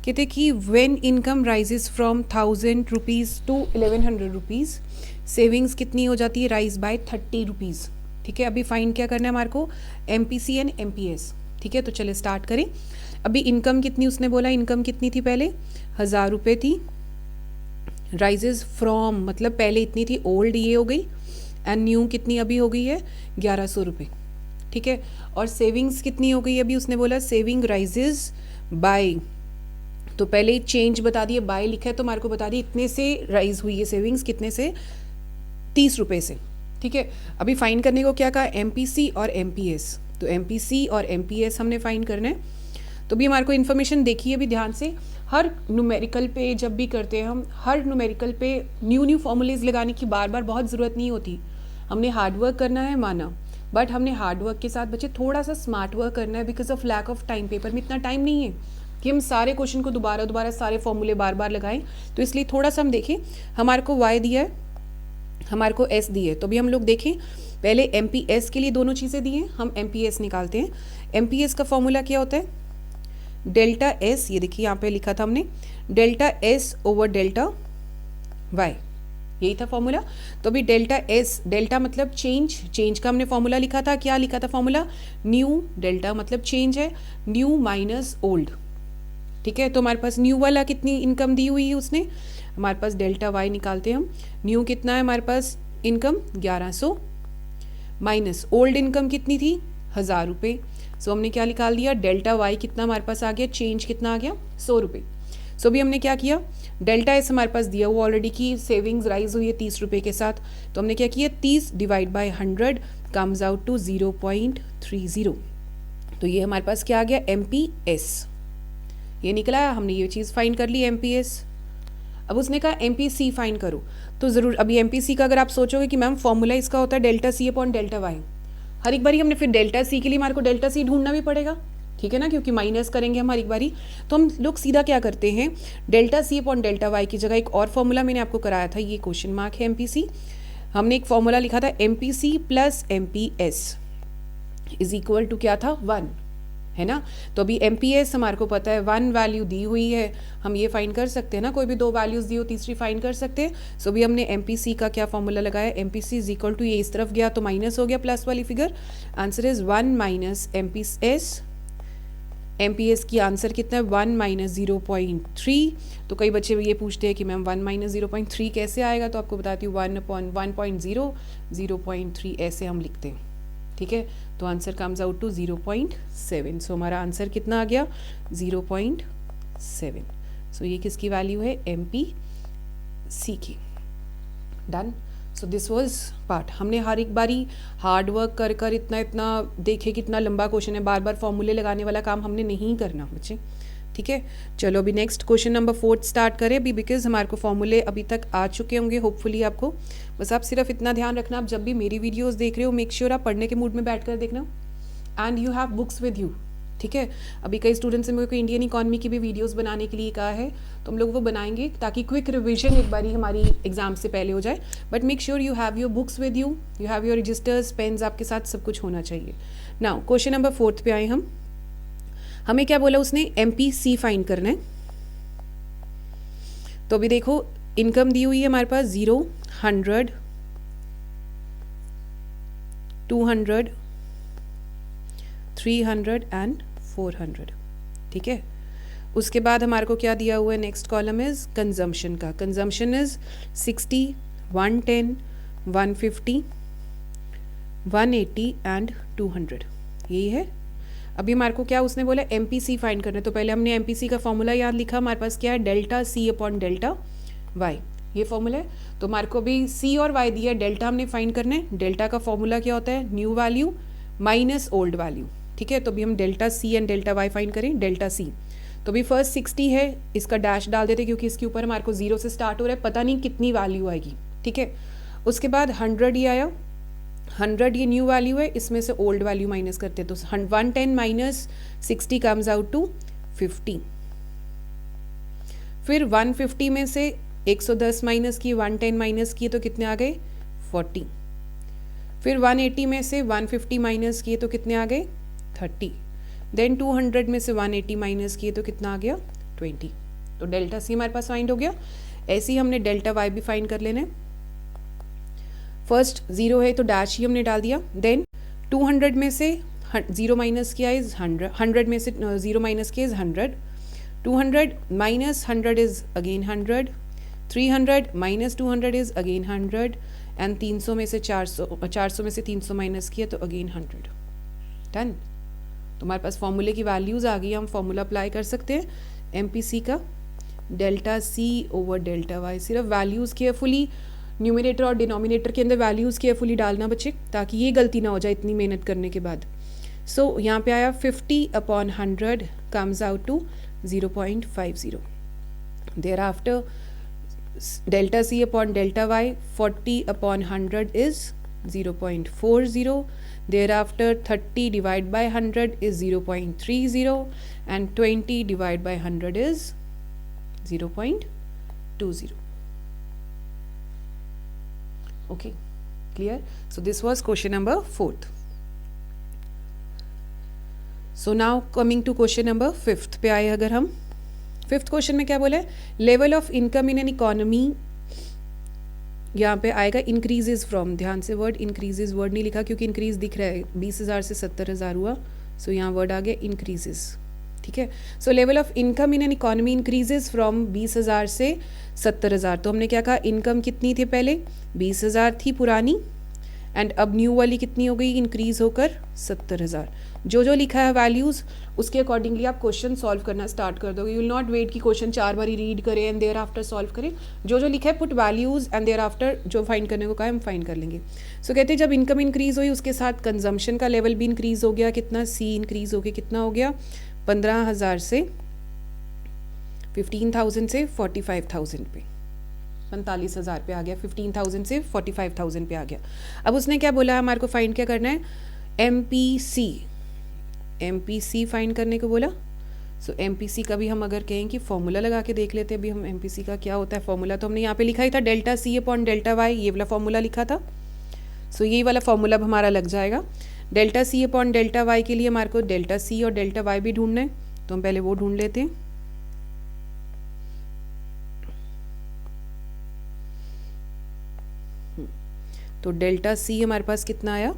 कहते कि when income rises from 1000 rupees to 1100 rupees, savings कितनी हो जाती है, राइज बाय 30 रुपीज़. ठीक है, अभी फाइंड क्या करना है हमारे को, MPC एंड MPS। ठीक है, तो चले स्टार्ट करें। अभी इनकम कितनी उसने बोला, इनकम कितनी थी पहले, 1000 रुपये थी। राइजेज फ्रॉम मतलब पहले इतनी थी, ओल्ड ये हो गई, एंड न्यू कितनी अभी हो गई है 1100 रुपये। ठीक है, और सेविंग्स कितनी हो गई अभी उसने बोला, सेविंग राइजेज बाय, तो पहले चेंज बता दिए, बाय लिखा है तो हमारे को बता दिए इतने से राइज हुई है सेविंग्स, कितने से, 30 रुपये से। ठीक है, अभी फाइंड करने को क्या कहा, MPC और MPS, तो MPC और MPS हमने फाइंड करना है। तो भी हमारे को इन्फॉर्मेशन देखिए अभी ध्यान से, हर न्यूमेरिकल पे जब भी करते हैं हम, हर न्यूमेरिकल पे न्यू फॉर्मूलेज लगाने की बार बार बहुत ज़रूरत नहीं होती। हमने हार्ड वर्क करना है माना, बट हमने हार्ड वर्क के साथ बच्चे थोड़ा सा स्मार्ट वर्क करना है, because of lack of time. Paper में इतना टाइम नहीं है कि हम सारे क्वेश्चन को दोबारा दोबारा सारे फॉर्मूले बार बार लगाएं, तो इसलिए थोड़ा सा हम देखें। हमारे को Y दिया है, हमारे को S दी है, तो भी हम लोग देखें पहले MPS के लिए दोनों चीज़ें दी हैं, हम MPS निकालते हैं। MPS का फॉर्मूला क्या होता है, डेल्टा S, ये देखिए यहाँ पे लिखा था हमने, delta S over delta Y, यही था फॉर्मूला। तो अभी डेल्टा S, डेल्टा मतलब चेंज, चेंज का हमने फॉर्मूला लिखा था, क्या लिखा था फॉर्मूला, न्यू, डेल्टा मतलब चेंज है, न्यू माइनस ओल्ड। ठीक है, तो हमारे पास न्यू वाला कितनी इनकम दी हुई है उसने, हमारे पास डेल्टा Y निकालते हैं हम, न्यू कितना है हमारे पास इनकम 1100, माइनस ओल्ड इनकम कितनी थी 1000 रुपये। सो हमने क्या निकाल दिया, डेल्टा Y कितना हमारे पास आ गया, चेंज कितना आ गया 100 रुपये। सो अभी हमने क्या किया, डेल्टा S हमारे पास दिया हुआ ऑलरेडी की सेविंग्स राइज हुई है 30 रुपये के साथ, तो हमने क्या किया 30 divide by 100 comes out to 0.30। तो ये हमारे पास क्या आ गया, MPS, ये निकला, हमने ये चीज़ फाइंड कर ली MPS। अब उसने कहा MPC फाइंड करो, तो ज़रूर अभी MPC का अगर आप सोचोगे कि मैम फॉर्मूला इसका होता है delta C upon delta Y, हर एक बारी हमने फिर डेल्टा C के लिए हमारे को डेल्टा C ढूंढना भी पड़ेगा, ठीक है ना, क्योंकि माइनस करेंगे हम हर एक बारी। तो हम लोग सीधा क्या करते हैं, delta C upon delta Y की जगह एक और फॉर्मूला मैंने आपको कराया था, ये क्वेश्चन मार्क है MPC, हमने एक फॉर्मूला लिखा था MPC plus MPS is equal to क्या था 1, है ना। तो अभी MPS हमारे को पता है 1 वैल्यू दी हुई है, हम ये फाइंड कर सकते हैं ना, कोई भी 2 वैल्यूज़ दी हो तीसरी फाइंड कर सकते हैं। सो भी हमने MPC का क्या फॉर्मूला लगाया, MPC इज इक्वल टू, ये इस तरफ गया तो माइनस हो गया प्लस वाली figure, answer is 1 minus MPS। MPS की आंसर कितना है 1 माइनस 0.3। तो कई बच्चे ये पूछते हैं कि मैम 1 माइनस 0.3 कैसे आएगा, तो आपको बताती हूँ 1/1.0 0.3 ऐसे हम लिखते हैं, ठीक है। तो आंसर कम्स आउट टू 0.7। सो हमारा आंसर कितना आ गया 0.7। सो ये किसकी वैल्यू है, MPC की। Done. So this was part, हमने हर एक बारी हार्ड वर्क कर कर इतना देखे कितना लंबा क्वेश्चन है, बार बार फॉर्मूले लगाने वाला काम हमने नहीं करना बच्चे, ठीक है। चलो अभी नेक्स्ट क्वेश्चन नंबर 4 स्टार्ट करें अभी, बिकॉज हमारे को फॉर्मूले अभी तक आ चुके होंगे होपफुली आपको। बस आप सिर्फ इतना ध्यान रखना, आप जब भी मेरी वीडियोस देख रहे हो मेक श्योर आप पढ़ने के मूड में बैठ कर देखना, and you have books with you, ठीक है। अभी कई स्टूडेंट्स ने मेरे को इंडियन इकॉनमी की भी वीडियोस बनाने के लिए कहा है, तो हम लोग वो बनाएंगे ताकि क्विक रिविजन एक बारी हमारी एग्जाम से पहले हो जाए। But make sure you have your books with you, you have your registers, pens आपके साथ, सब कुछ होना चाहिए। नाउ क्वेश्चन नंबर 4 पे आए हम, हमें क्या बोला उसने, MPC फाइंड करना है। तो अभी देखो इनकम दी हुई है हमारे पास 0, 100, 200, 300 एंड 400, ठीक है। उसके बाद हमारे को क्या दिया हुआ है, नेक्स्ट कॉलम इज कंजम्पशन का, कंजम्पशन इज 60, 110, 150, 180 एंड 200, यही है। अभी हमारे को क्या उसने बोला MPC फाइंड करना है, तो पहले हमने MPC का फॉर्मूला याद लिखा, हमारे पास क्या है delta C upon delta Y, ये फॉर्मूला है। तो हमारे को अभी C और Y दिया है, डेल्टा हमने फाइंड करना है। डेल्टा का फॉर्मूला क्या होता है, new value minus old value, ठीक है। तो अभी हम delta C and delta Y find करें, डेल्टा C। तो अभी फर्स्ट 60 है, इसका डैश डाल देते क्योंकि इसके ऊपर हमारे को 0 से स्टार्ट हो रहा है, पता नहीं कितनी वैल्यू आएगी, ठीक है। उसके बाद 100 ये आया, 100 ये न्यू वैल्यू है, इसमें से ओल्ड वैल्यू माइनस करते हैं, तो 110 माइनस 60 कम्स आउट टू 50। फिर 150 में से 110 माइनस की, 110 माइनस की, तो कितने आ गए 40। फिर 180 में से 150 माइनस किए तो कितने आ गए 30। देन 200 में से 180 माइनस किए तो कितना आ गया 20। तो डेल्टा C हमारे पास फाइंड हो गया। ऐसे ही हमने डेल्टा Y भी फाइंड कर लेना है। फर्स्ट 0 है तो डैश ही हमने डाल दिया. देन 200 में से 0 माइनस किया इज़ 100. 100 में से 0 माइनस किया is 100. 200 minus 100 is again 100. 300 minus 200 is again 100. And 300 में से 400 में से 300 माइनस किया तो अगेन 100. डन. तो हमारे पास फॉर्मूले की वैल्यूज़ आ गई. हम फॉर्मूला अप्लाई कर सकते हैं MPC का delta C over delta Y. सिर्फ वैल्यूज़ केयरफुली न्यूमिनेटर और डिनोमिनेटर के अंदर वैल्यूज़ केयरफुली डालना बच्चे, ताकि ये गलती ना हो जाए इतनी मेहनत करने के बाद. सो यहाँ पे आया 50/100 comes out to 0.50. Thereafter, delta C upon delta Y, 40/100 is 0.40. Thereafter, 30 divided by 100 is 0.30 and 20 divided by 100 is 0.20. Okay, clear? So this was question number 4th. So now coming to question number 5th पे आए. अगर हम 5th question में क्या बोला है, level of income in an economy. यहाँ पे आएगा इंक्रीजेज फ्रॉम. ध्यान से वर्ड इंक्रीजेज वर्ड नहीं लिखा क्योंकि इंक्रीज दिख रहा है. 20,000 से 70,000 हुआ. सो यहाँ वर्ड आ गया इंक्रीजेज. ठीक है. सो level of income in an economy increases from 20,000 से 70,000. तो हमने क्या कहा, इनकम कितनी थी पहले, 20,000 थी पुरानी, एंड अब न्यू वाली कितनी हो गई, इंक्रीज होकर 70,000. जो जो लिखा है वैल्यूज़ उसके अकॉर्डिंगली आप क्वेश्चन सॉल्व करना स्टार्ट कर दोगे. यू विल नॉट वेट कि क्वेश्चन 4 बार रीड करें एंड देयर आफ्टर सॉल्व करें. जो जो लिखा है put values and there after जो फाइंड करने को कहा है हम फाइंड कर लेंगे. सो कहते हैं जब इनकम इंक्रीज हुई उसके साथ कंजम्पशन का लेवल भी इंक्रीज हो गया. कितना, C इंक्रीज हो गया. कितना हो गया, 15,000 से 15,000 से 45,000 पे, 45,000 पे आ गया. 15,000 से 45,000 पे आ गया. अब उसने क्या बोला, हमारे को फाइंड क्या करना है, MPC फाइंड करने को बोला. सो MPC का भी हम अगर कहें कि फॉर्मूला लगा के देख लेते हैं. अभी हम MPC का क्या होता है फॉर्मूला, तो हमने यहाँ पे लिखा ही था delta C upon delta Y. ये वाला फॉर्मूला लिखा था. सो ये वाला फॉर्मूला अब हमारा लग जाएगा. Delta C upon delta Y के लिए हमारे को डेल्टा C और डेल्टा वाई भी ढूंढना है, तो हम पहले वो ढूंढ लेते हैं. तो डेल्टा C हमारे पास कितना आया,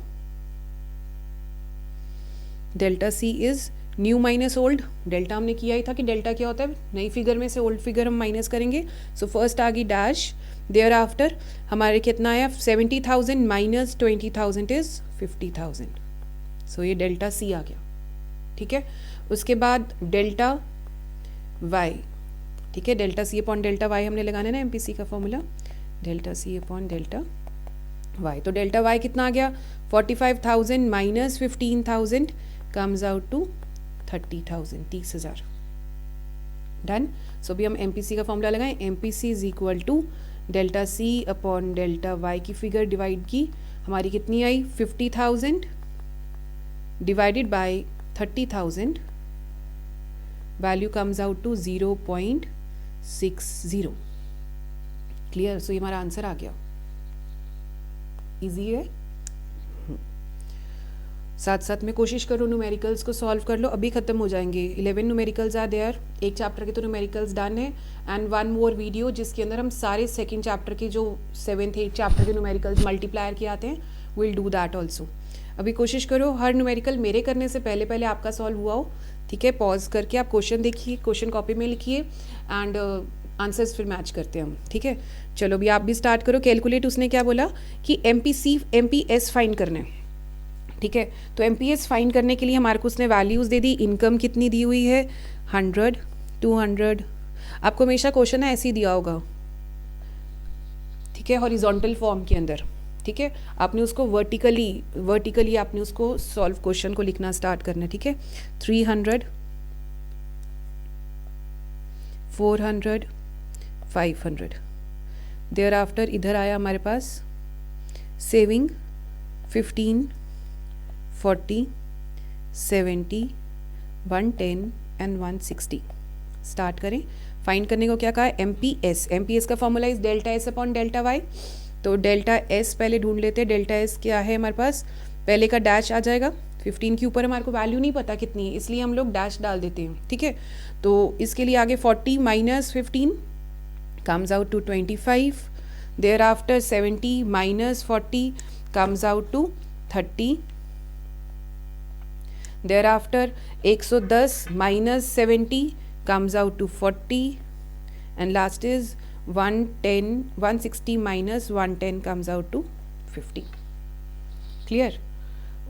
delta C is new minus old. Delta हमने किया ही था कि डेल्टा क्या होता है, नई फिगर में से ओल्ड फिगर हम माइनस करेंगे. सो फर्स्ट आ गई डैश. देयर आफ्टर हमारे कितना आया, 70,000 माइनस 20,000 इज़ 50,000. सो ये डेल्टा C आ गया. ठीक है. उसके बाद डेल्टा वाई. ठीक है, delta C upon delta Y हमने लगाना है ना MPC का formula, delta C upon delta Y. तो डेल्टा वाई कितना आ गया, 45,000 minus 15,000 comes out to 30,000, 30,000. Done. So अभी हम MPC का फॉर्मूला लगाएं. MPC is equal to delta C upon delta Y की फिगर डिवाइड की, हमारी कितनी आई, 50,000 divided by 30,000, value comes out to 0.60. Clear. सो ये हमारा आंसर आ गया. इजी है. साथ साथ में कोशिश करो न्यूमेरिकल्स को सॉल्व कर लो. अभी ख़त्म हो जाएंगे. 11 न्यूमेरिकल्स आर देयर. एक चैप्टर के तो न्यूमेरिकल्स डन है एंड वन मोर वीडियो जिसके अंदर हम सारे सेकंड चैप्टर के जो 7th 8th चैप्टर के न्यूमेरिकल्स मल्टीप्लायर के आते हैं, विल डू दैट ऑल्सो. अभी कोशिश करो हर न्यूमेरिकल मेरे करने से पहले पहले आपका सॉल्व हुआ हो. ठीक है. पॉज करके आप क्वेश्चन देखिए, क्वेश्चन कॉपी में लिखिए एंड आंसर्स फिर मैच करते हैं हम. ठीक है. चलो अभी आप भी स्टार्ट करो. कैलकुलेट उसने क्या बोला कि MPS फाइंड करना है. ठीक है. तो MPS फाइंड करने के लिए हमारे को उसने वैल्यूज़ दे दी. इनकम कितनी दी हुई है, 100, 200. आपको हमेशा क्वेश्चन है ऐसे ही दिया होगा. ठीक है, हॉरिजॉन्टल फॉर्म के अंदर. ठीक है. आपने उसको वर्टिकली आपने उसको सॉल्व क्वेश्चन को लिखना स्टार्ट करना है. ठीक है. 300, 400, 500. देयर आफ्टर इधर आया हमारे पास सेविंग 15, 40, 70, 110 एंड 160. स्टार्ट करें. फाइंड करने को क्या कहा है, MPS का formula is delta S upon delta Y. तो डेल्टा S पहले ढूंढ लेते हैं. डेल्टा S क्या है हमारे पास, पहले का डैश आ जाएगा. 15 के ऊपर हमारे को वैल्यू नहीं पता कितनी है, इसलिए हम लोग डैश डाल देते हैं. ठीक है. तो इसके लिए आगे 40 minus 15 comes out to 25. thereafter 70 minus 40 comes out to 30, thereafter 110 minus 70 comes out to 40, and last is 160 minus 110 comes out to 50. Clear?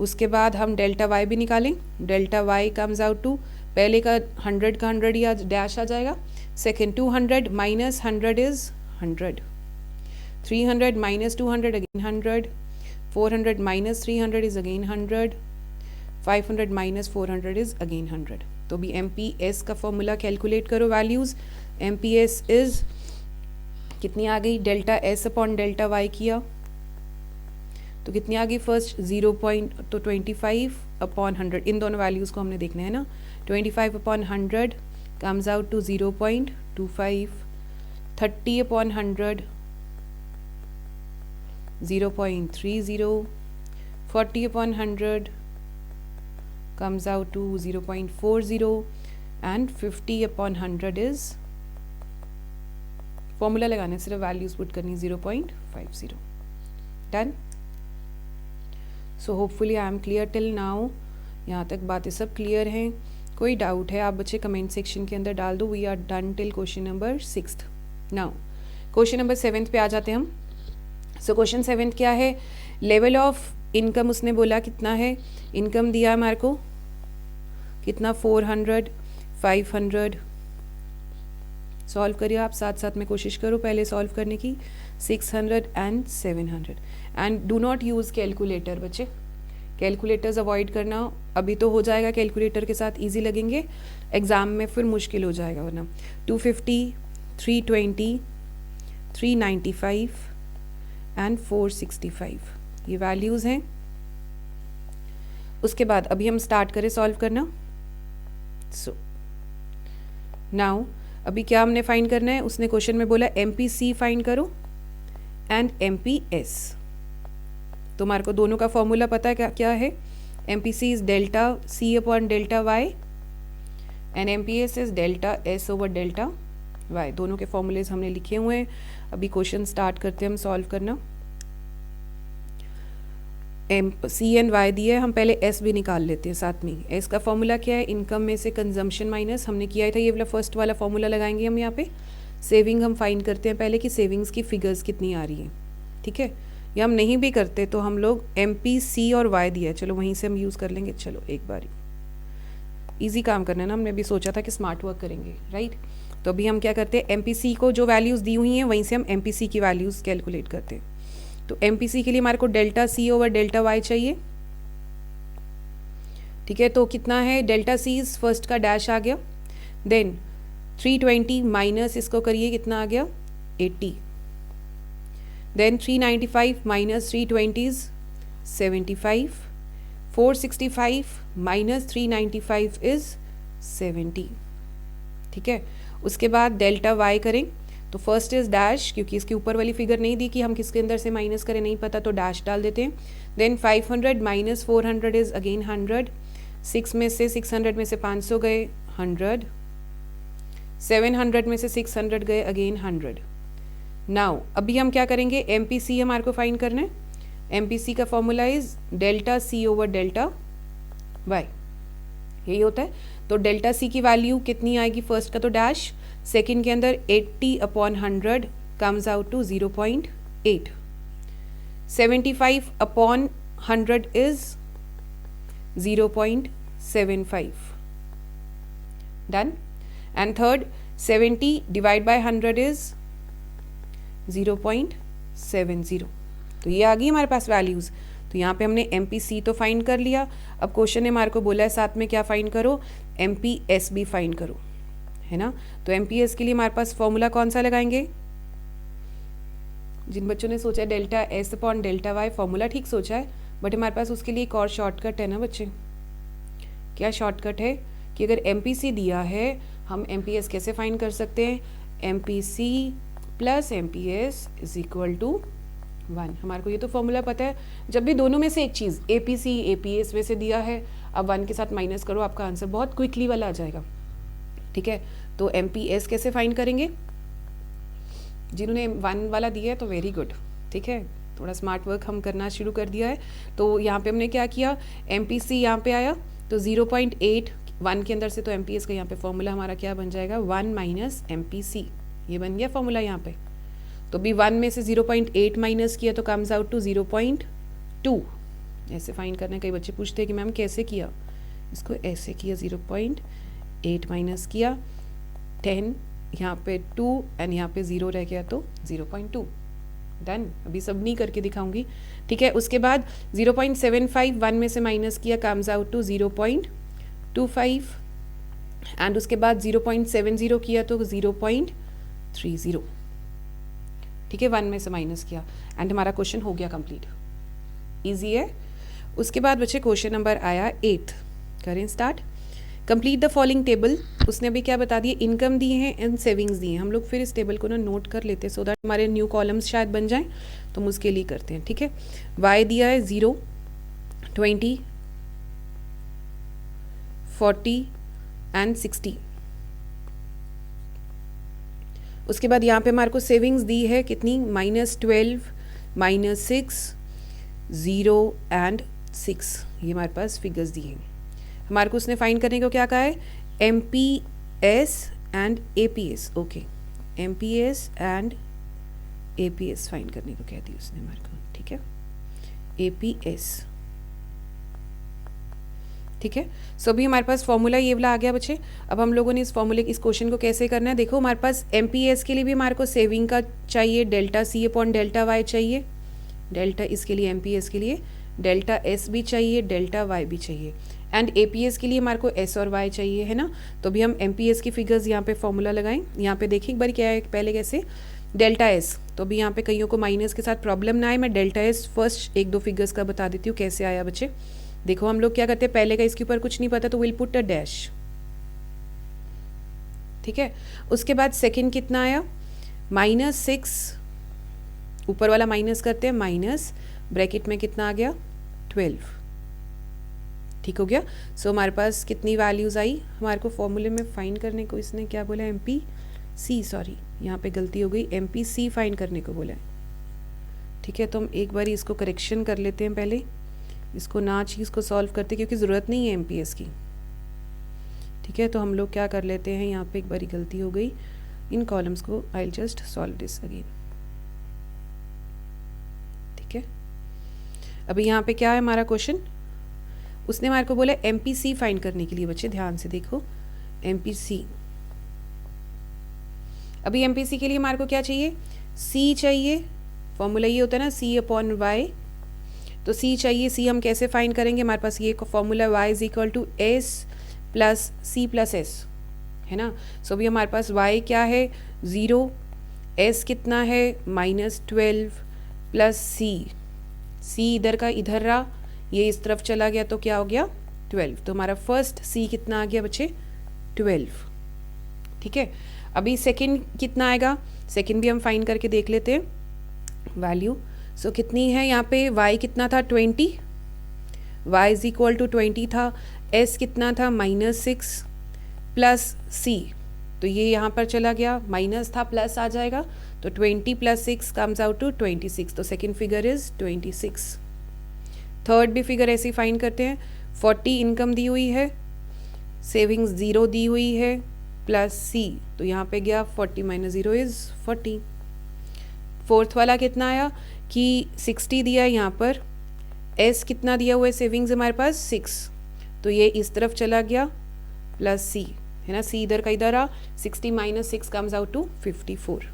उसके बाद हम डेल्टा वाई भी निकालें. Delta Y comes out to, पहले का 100 का 100 या डैश आ जाएगा. Second 200 minus 100 is 100, 300 minus 200 again 100, 400 minus 300 is again 100, 500 minus 400 is again 100. तो भी एम पी एस का फॉर्मूला कैलकुलेट करो values. M P S is कितनी आ गई, delta S upon delta Y किया तो कितनी आ गई, फर्स्ट 0.25 अपॉन 100, इन दोनों वैल्यूज़ को हमने देखना है ना. 25 upon 100 comes out to 0.25, 30 upon 100 0.30, 40 upon 100 comes out to 0.40, and 50 upon 100 is, formula लगाना है, सिर्फ वैल्यूज पुट करनी 0.50. Done. So hopefully I am clear till now. यहाँ तक बातें सब क्लियर हैं. कोई डाउट है आप बच्चे कमेंट सेक्शन के अंदर डाल दो. We are done till question number 6. Now question number 7 पे आ जाते हैं हम. सो क्वेश्चन 7 क्या है, लेवल ऑफ इनकम उसने बोला कितना है, इनकम दिया हमारे को कितना, 400, 500. सॉल्व करिए आप, साथ साथ में कोशिश करो पहले सॉल्व करने की. 600 and 700. And do not use calculator बच्चे, कैलकुलेटर्स अवॉइड करना. अभी तो हो जाएगा कैलकुलेटर के साथ, इजी लगेंगे, एग्ज़ाम में फिर मुश्किल हो जाएगा वरना. 250, 320, 395 एंड 465 ये वैल्यूज़ हैं. उसके बाद अभी हम स्टार्ट करें सॉल्व करना. सो नाउ अभी क्या हमने फाइंड करना है, उसने क्वेश्चन में बोला एम पी सी फाइंड करो एंड एम पी एस. तो हमारे को दोनों का फॉर्मूला पता है क्या है. M P C is delta C upon delta Y and M P S is delta S over delta Y. दोनों के फॉर्मूलेज हमने लिखे हुए हैं. अभी क्वेश्चन स्टार्ट करते हैं हम सॉल्व करना. एम सी एंड वाई दिए, हम पहले एस भी निकाल लेते हैं साथ में. एस का फॉर्मूला क्या है, इनकम में से कंजम्पशन माइनस, हमने किया था ये वाला फर्स्ट वाला फॉर्मूला लगाएंगे हम यहाँ पे. सेविंग हम फाइंड करते हैं पहले कि सेविंग्स की फिगर्स कितनी आ रही हैं. ठीक है, या हम नहीं भी करते तो हम लोग एम पी सी और वाई दिया है, चलो वहीं से हम यूज़ कर लेंगे. चलो एक बार ईजी काम करना है ना, हमने भी सोचा था कि स्मार्ट वर्क करेंगे, राइट. तो अभी हम क्या करते हैं, एम पी सी को जो वैल्यूज़ दी हुई हैं वहीं से हम एम पी सी की वैल्यूज़ कैलकुलेट करते हैं. तो एम पी सी के लिए हमारे को delta C over delta Y चाहिए. ठीक है, तो कितना है, डेल्टा सी फर्स्ट का डैश आ गया, देन 320 माइनस इसको करिए कितना आ गया, 80, then 395 minus 320 is 75, 465 minus 395 is 70. ठीक है, उसके बाद डेल्टा वाई करें तो फर्स्ट इज डैश, क्योंकि इसके ऊपर वाली फिगर नहीं दी कि हम किसके अंदर से माइनस करें, नहीं पता, तो डैश डाल देते हैं. देन 500 माइनस 400 इज अगेन 100, 6 में से 600 में से 500 गए 100, 700 में से 600 गए अगेन 100. नाउ अभी हम क्या करेंगे, एम पी सी हमारे को फाइंड करना है. एम पी सी का formula is delta C over delta Y, यही होता है. तो डेल्टा सी की वैल्यू कितनी आएगी, फर्स्ट का तो डैश, सेकेंड के अंदर 80 upon 100 comes out to 0.8, 75 upon 100 is 0.75. Done. And third 70 divide by 100 is 0.70. तो ये आ गई हमारे पास वैल्यूज़. तो यहाँ पे हमने एम पी सी तो फाइंड कर लिया. अब क्वेश्चन ने हमारे को बोला है साथ में क्या फाइंड करो, एम पी एस भी फाइंड करो, है ना. तो एम पी एस के लिए हमारे पास फॉर्मूला कौन सा लगाएंगे, जिन बच्चों ने सोचा है delta S upon delta Y, formula ठीक सोचा है, बट हमारे पास उसके लिए एक और शॉर्टकट है ना बच्चे. क्या शॉर्टकट है कि अगर एम पी सी दिया है, हम एम पी एस कैसे फाइंड कर सकते हैं, M P C plus M P S is equal to 1. हमारे को ये तो फॉर्मूला पता है, जब भी दोनों में से एक चीज़ A P C A P S में से दिया है, अब 1 के साथ माइनस करो, आपका आंसर बहुत क्विकली वाला आ जाएगा. ठीक है, तो एम पी एस कैसे फाइंड करेंगे, जिन्होंने 1 वाला दिया है तो वेरी गुड, ठीक है, थोड़ा स्मार्ट वर्क हम करना शुरू कर दिया है। तो यहाँ पे हमने क्या किया, MPC यहाँ पे आया तो 0.8 1 के अंदर से, तो MPS का यहाँ पे फॉर्मूला हमारा क्या बन जाएगा, 1 माइनस MPC, ये बन गया फॉर्मूला यहाँ पे। तो भी 1 में से 0.8 माइनस किया तो कम्स आउट टू 0.2। ऐसे फाइंड करना है। कई बच्चे पूछते हैं कि मैम कैसे किया, इसको ऐसे किया, 0.8 माइनस किया 10, यहाँ पे 2 एंड यहाँ पे 0 रह गया तो 0.2। डन। अभी सब नहीं करके दिखाऊंगी, ठीक है। उसके बाद 0.75 1 में से माइनस किया, कम्स आउट टू 0.25 एंड उसके बाद 0.70 किया तो 0.30, ठीक है, 1 में से माइनस किया एंड हमारा क्वेश्चन हो गया कंप्लीट। इजी है। उसके बाद बच्चे क्वेश्चन नंबर आया 8, करें start. Complete the following table. उसने अभी क्या बता दिया, इनकम दी है एंड सेविंग्स दी हैं। हम लोग फिर इस टेबल को ना नोट कर लेते हैं सो दैट हमारे न्यू कॉलम्स शायद बन जाएं, तो हम उसके लिए करते हैं, ठीक है। वाई दिया है 0, 20, 40 एंड 60। उसके बाद यहाँ पे हमारे को सेविंग्स दी है कितनी, -12, -6, 0 एंड 6। ये हमारे पास फिगर्स दी हैं। हमारे को उसने फाइंड करने को क्या कहा है, MPS and APS। Okay, MPS and APS find करने को कह दी उसने हमारे को, ठीक है, APS, ठीक है। सो अभी हमारे पास फॉर्मूला ये वाला आ गया बच्चे। अब हम लोगों ने इस फॉर्मूले इस क्वेश्चन को कैसे करना है, देखो हमारे पास MPS के लिए भी हमारे को सेविंग का चाहिए, delta C upon delta Y चाहिए, डेल्टा इसके लिए MPS के लिए डेल्टा S भी चाहिए, डेल्टा Y भी चाहिए, एंड APS के लिए हमारे को S और Y चाहिए, है ना। तो अभी हम MPS की फिगर्स यहाँ पे फॉर्मूला लगाएं। यहाँ पे देखिए एक बार क्या है, पहले कैसे डेल्टा S, तो अभी यहाँ पे कईयों को माइनस के साथ प्रॉब्लम ना आए, मैं डेल्टा S फर्स्ट 1-2 फिगर्स का बता देती हूँ कैसे आया बच्चे। देखो हम लोग क्या करते हैं, पहले का इसके ऊपर कुछ नहीं पता तो विल पुट अ डैश, ठीक है। उसके बाद सेकंड कितना आया, -6, ऊपर वाला माइनस करते हैं, माइनस ब्रैकेट में कितना आ गया, 12, ठीक हो गया। सो हमारे पास कितनी वैल्यूज़ आई, हमारे को फॉर्मूले में फाइंड करने को इसने क्या बोला, MPC, सॉरी यहाँ पे गलती हो गई, MPC फाइंड करने को बोला है, ठीक है। तो हम एक बार इसको करेक्शन कर लेते हैं, पहले इसको ना चीज़ को सॉल्व करते क्योंकि ज़रूरत नहीं है MPS की, ठीक है। तो हम लोग क्या कर लेते हैं, यहाँ पे एक बारी गलती हो गई, इन कॉलम्स को I just solve this again, ठीक है। अभी यहाँ पे क्या है हमारा क्वेश्चन, उसने हमारे को बोला MPC फाइंड करने के लिए, बच्चे ध्यान से देखो MPC। अभी MPC के लिए हमारे को क्या चाहिए, C चाहिए, फॉर्मूला ये होता है ना C अपॉन Y, तो C चाहिए। C हम कैसे फाइंड करेंगे, हमारे पास ये formula Y is equal to S plus C plus S, है ना। सो अभी हमारे पास Y क्या है, 0, S कितना है, -12 प्लस C इधर का इधर रहा, ये इस तरफ चला गया तो क्या हो गया, 12। तो हमारा फर्स्ट C कितना आ गया बच्चे, 12, ठीक है। अभी सेकंड कितना आएगा, सेकंड भी हम फाइंड करके देख लेते हैं वैल्यू। सो कितनी है यहाँ पे, y कितना था, 20, y इज इक्वल टू 20 था, s कितना था, -6 प्लस C, तो ये यहाँ पर चला गया, माइनस था प्लस आ जाएगा, तो 20 प्लस 6 कम्स आउट टू 26, तो सेकेंड फिगर इज 26। थर्ड भी फिगर ऐसे ही फाइंड करते हैं, 40 इनकम दी हुई है, सेविंग्स 0 दी हुई है, प्लस C, तो यहाँ पे गया 40 माइनस 0 इज 40। फोर्थ वाला कितना आया कि 60 दिया है यहाँ पर, S कितना दिया हुआ है, सेविंग्स हमारे पास 6, तो ये इस तरफ चला गया, प्लस C, है ना, C इधर का इधर आ, 60 माइनस 6 कम्स आउट टू 54,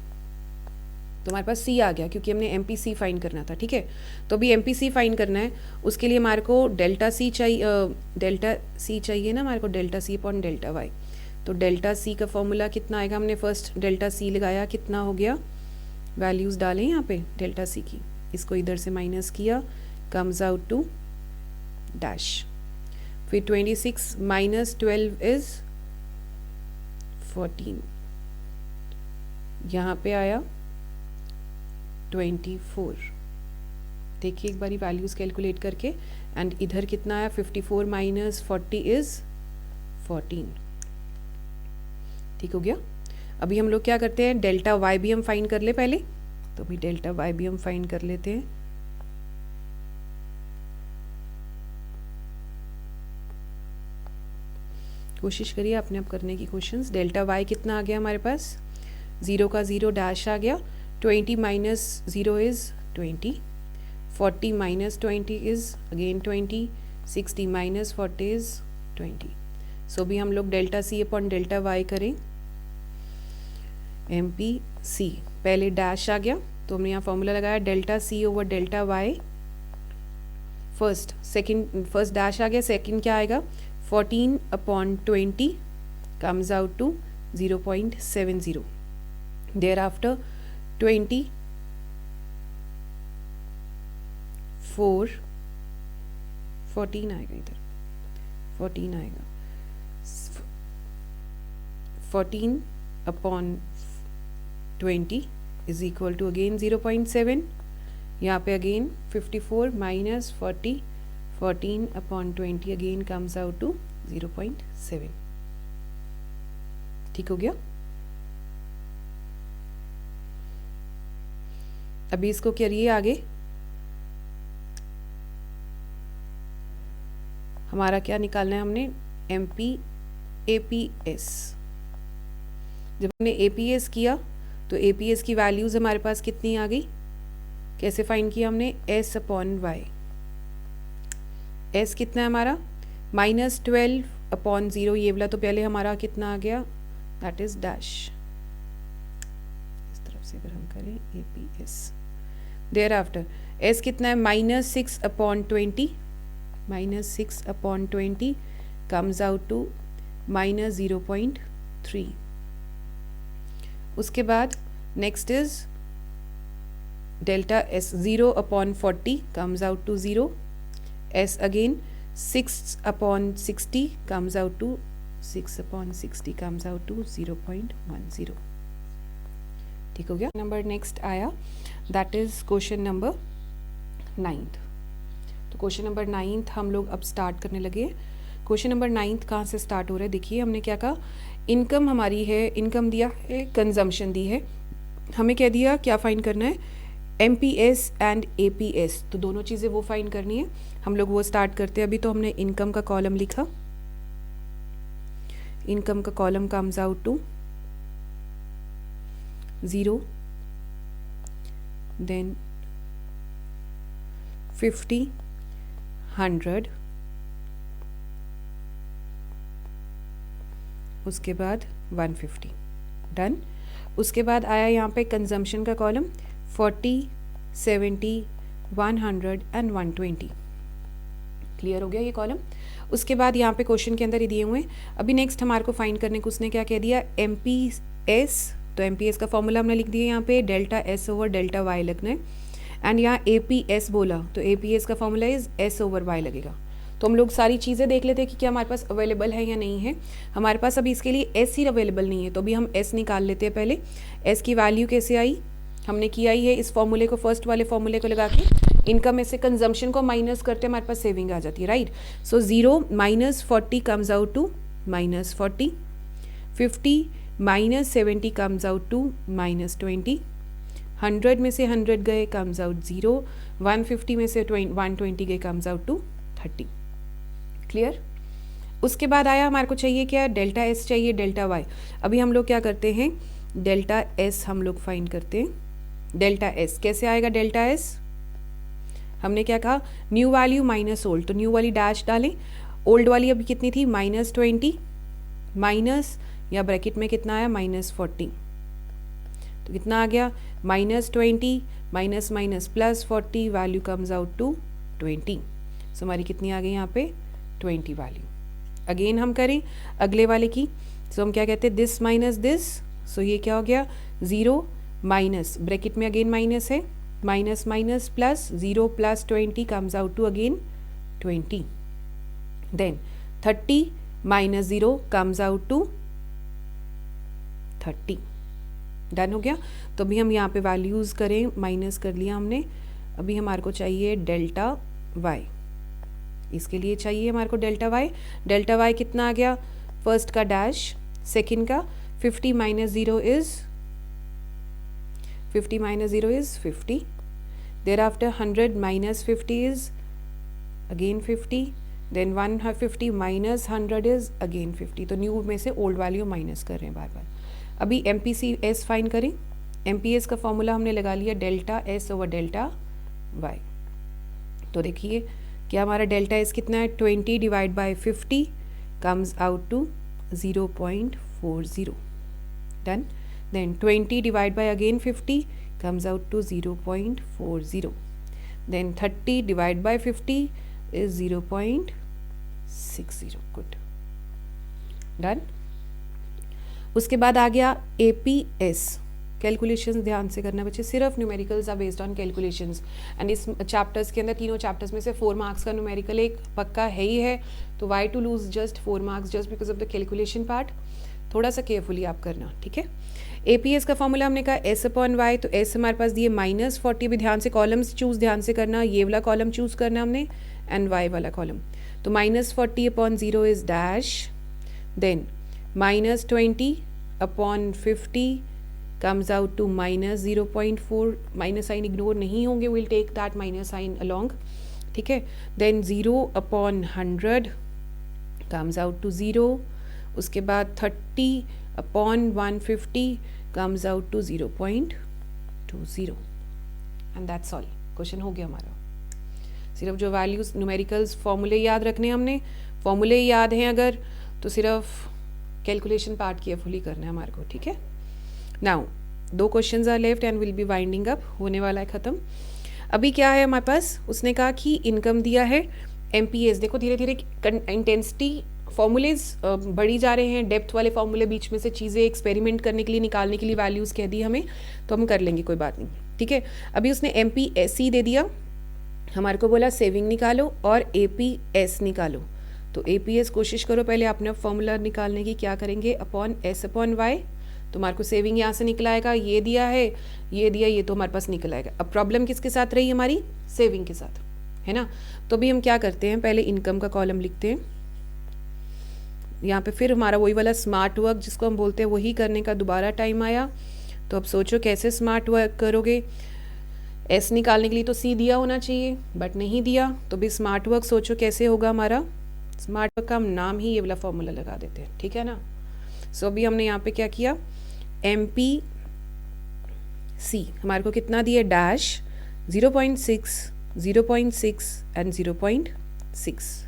तो हमारे पास C आ गया क्योंकि हमने MPC फाइंड करना था, ठीक है। तो अभी MPC फाइंड करना है, उसके लिए हमारे को डेल्टा C चाहिए ना, हमारे को delta C upon delta Y। तो डेल्टा C का फॉर्मूला कितना आएगा, हमने फर्स्ट डेल्टा C लगाया, कितना हो गया, वैल्यूज़ डालें यहाँ पे डेल्टा C की, इसको इधर से माइनस किया, कम्स आउट टू डैश, फिर 26 माइनस 12 इज 14, यहाँ पे आया 24। देखिए एक बारी वैल्यूज़ कैलकुलेट करके, एंड इधर कितना आया, 54 माइनस 40 इज 14, ठीक हो गया। अभी हम लोग क्या करते हैं, डेल्टा वाई भी हम फाइंड कर ले पहले, तो अभी डेल्टा वाई भी हम फाइंड कर लेते हैं। कोशिश करिए अपने आप करने की क्वेश्चंस। डेल्टा वाई कितना आ गया हमारे पास, 0 का 0 डैश आ गया, 20 minus 0 is 20, 40 minus 20 is again 20, 60 minus 40 is 20। So भी हम लोग delta C upon delta Y करें, एम पी सी, पहले डैश आ गया तो हमने यहाँ फॉर्मूला लगाया delta C over delta Y, first dash आ गया, सेकंड क्या आएगा 14 upon 20 comes out to 0.70, thereafter 24 14 आएगा, इधर 14 आएगा, 14 upon 20 is equal to again 0.7, यहाँ पे again 54 minus 40, 14 upon 20 again comes out to 0.7। ठीक हो गया। अभी इसको करिए आगे, हमारा क्या निकालना है, हमने M P A P S. जब हमने ए पी एस किया तो ए पी एस की वैल्यूज़ हमारे पास कितनी आ गई, कैसे फाइंड किया हमने, एस अपॉन वाई। एस कितना है हमारा, -12 अपॉन 0, ये वाला तो पहले हमारा कितना आ गया, दैट इज डैश। इस तरफ से अगर हम करें A P S, there after S कितना है, -6 upon 20, -6 upon 20 comes out to -0.3। उसके बाद next is delta S, 0 upon 40 comes out to 0, S again 6 upon 60 comes out to 6 upon 60 comes out to 0.10। ठीक हो गया। नंबर नेक्स्ट आया, that is question number 9th। तो question number 9th हम लोग अब स्टार्ट करने लगे। क्वेश्चन नंबर 9th कहाँ से स्टार्ट हो रहा है, देखिए हमने क्या कहा, इनकम हमारी है, इनकम दिया है, कंजम्पशन दी है, हमें क्या दिया, क्या फाइंड करना है, M P S and A P S, तो दोनों चीज़ें वो फाइंड करनी है। हम लोग वो स्टार्ट करते हैं। अभी तो हमने इनकम का कॉलम लिखा, इनकम का column comes out to 0, then 50, 100, उसके बाद 150, डन। उसके बाद आया यहाँ पे कंजम्पशन का कॉलम, 40, 70, 100 एंड 120। क्लियर हो गया ये कॉलम। उसके बाद यहाँ पे क्वेश्चन के अंदर ही दिए हुए हैं। अभी नेक्स्ट हमारे को फाइंड करने को उसने क्या कह दिया, एम पी एस, तो एम पी एस का फॉर्मूला हमने लिख दिया यहाँ पे, delta S over delta Y लगना है, एंड यहाँ ए पी एस बोला तो ए पी एस का formula is S over Y लगेगा। तो हम लोग सारी चीज़ें देख लेते हैं कि क्या हमारे पास अवेलेबल है या नहीं है। हमारे पास अभी इसके लिए एस ही अवेलेबल नहीं है, तो अभी हम एस निकाल लेते हैं पहले। एस की वैल्यू कैसे आई, हमने किया ही है, इस फॉर्मूले को, फर्स्ट वाले फॉर्मूले को लगा के इनकम में से कंजम्पशन को माइनस करते हमारे पास सेविंग आ जाती है, right. So 0 minus 40 comes out to -40, 50 minus 70 comes out to -20, 100 में से 100 गए कम्स आउट 0, 150 में से 120 गए कम्स आउट टू 30। क्लियर। उसके बाद आया हमारे को चाहिए क्या, डेल्टा एस चाहिए, डेल्टा वाई। अभी हम लोग क्या करते हैं, डेल्टा एस हम लोग फाइंड करते हैं। डेल्टा एस कैसे आएगा, डेल्टा एस हमने क्या कहा, न्यू वैल्यू माइनस ओल्ड, तो न्यू वाली डैश डालें, ओल्ड वाली अभी कितनी थी, -20 माइनस या ब्रैकेट में कितना आया, -40, तो कितना आ गया, -20 minus minus plus 40, value comes out to 20। So हमारी कितनी आ गई यहाँ पे, 20 वैल्यू। अगेन हम करें अगले वाले की, सो हम क्या कहते हैं, दिस माइनस दिस, सो ये क्या हो गया, 0 माइनस ब्रैकेट में अगेन माइनस है, minus minus plus 0 plus 20 comes out to again 20, then 30 minus 0 comes out to 30। Done हो गया। तो अभी हम यहाँ पे वैल्यूज़ करें, माइनस कर लिया हमने। अभी हमारे को चाहिए डेल्टा वाई, इसके लिए चाहिए हमारे को डेल्टा वाई। डेल्टा वाई कितना आ गया, फर्स्ट का डैश, सेकंड का 50 minus 0 is 50. Thereafter 100 minus 50 is again 50. Then 150 minus 100 is again 50. तो न्यू में से ओल्ड वैल्यू माइनस कर रहे हैं बार बार. अभी MPS फाइंड करें. MPS का फॉर्मूला हमने लगा लिया delta S over delta Y. तो देखिए क्या हमारा डेल्टा S कितना है, 20 divide by 50 comes out to 0.40. Done. Then 20 divided by again 50 comes out to 0.40. Then 30 divided by 50 is 0.60. Good. Done. उसके बाद आ गया APS. कैलकुलेशंस ध्यान से करना बच्चे, सिर्फ numericals are based on calculations. And इस चैप्टर्स के अंदर, तीनों चैप्टर्स में से 4 मार्क्स का न्यूमेरिकल एक पक्का है ही है. तो why to lose just 4 marks just because of the calculation part. थोड़ा सा केयरफुली आप करना, ठीक है. APS का फॉर्मूला हमने कहा S/Y. तो S हमारे पास दिए -40. भी ध्यान से कॉलम्स चूज़ ध्यान से करना, ये वाला कॉलम चूज़ करना हमने एंड Y वाला कॉलम. तो -40/0 is dash. Then -20/50 comes out to -0.4. Minus sign ignore नहीं होंगे, will take that minus sign along, ठीक है. Then 0/100 comes out to 0. उसके बाद 30/150 comes out to 0.20. And that's all. Question हो गया हमारा. सिर्फ जो वैल्यूज न्यूमेरिकल्स फॉर्मूले याद रखने हमने, फॉर्मूले याद हैं अगर, तो सिर्फ कैलकुलेशन पार्ट केयरफुली करना है हमारे को, ठीक है. Now 2 questions are left and will be winding up. होने वाला है ख़त्म. अभी क्या है हमारे पास, उसने कहा कि इनकम दिया है. MPS देखो धीरे धीरे इंटेंसिटी फॉर्मूलेज बढ़ी जा रहे हैं. डेप्थ वाले फॉर्मूले, बीच में से चीज़ें एक्सपेरिमेंट करने के लिए, निकालने के लिए वैल्यूज़ कह दी हमें, तो हम कर लेंगे, कोई बात नहीं, ठीक है. अभी उसने MPSE दे दिया, हमारे को बोला सेविंग निकालो और APS निकालो. तो APS कोशिश करो पहले अपना फॉर्मूला निकालने की. क्या करेंगे, अपॉन S/Y. तो हमारे को सेविंग यहाँ से निकल आएगा. ये दिया है, ये दिया, ये तो हमारे पास निकल आएगा. अब प्रॉब्लम किसके साथ रही हमारी, सेविंग के साथ, है ना. तो अभी हम क्या करते हैं, पहले इनकम का कॉलम लिखते हैं. यहाँ पे फिर हमारा वही वाला स्मार्ट वर्क जिसको हम बोलते हैं, वही करने का दोबारा टाइम आया. तो अब सोचो कैसे स्मार्ट वर्क करोगे. S निकालने के लिए तो C दिया होना चाहिए, बट नहीं दिया. तो भी स्मार्ट वर्क सोचो कैसे होगा हमारा. स्मार्ट वर्क का हम नाम ही ये वाला फॉर्मूला लगा देते हैं, ठीक है ना. सो अभी हमने यहाँ पे क्या किया, MPC हमारे को कितना दिया, डैश 0.6, 0.6 एंड 0.6.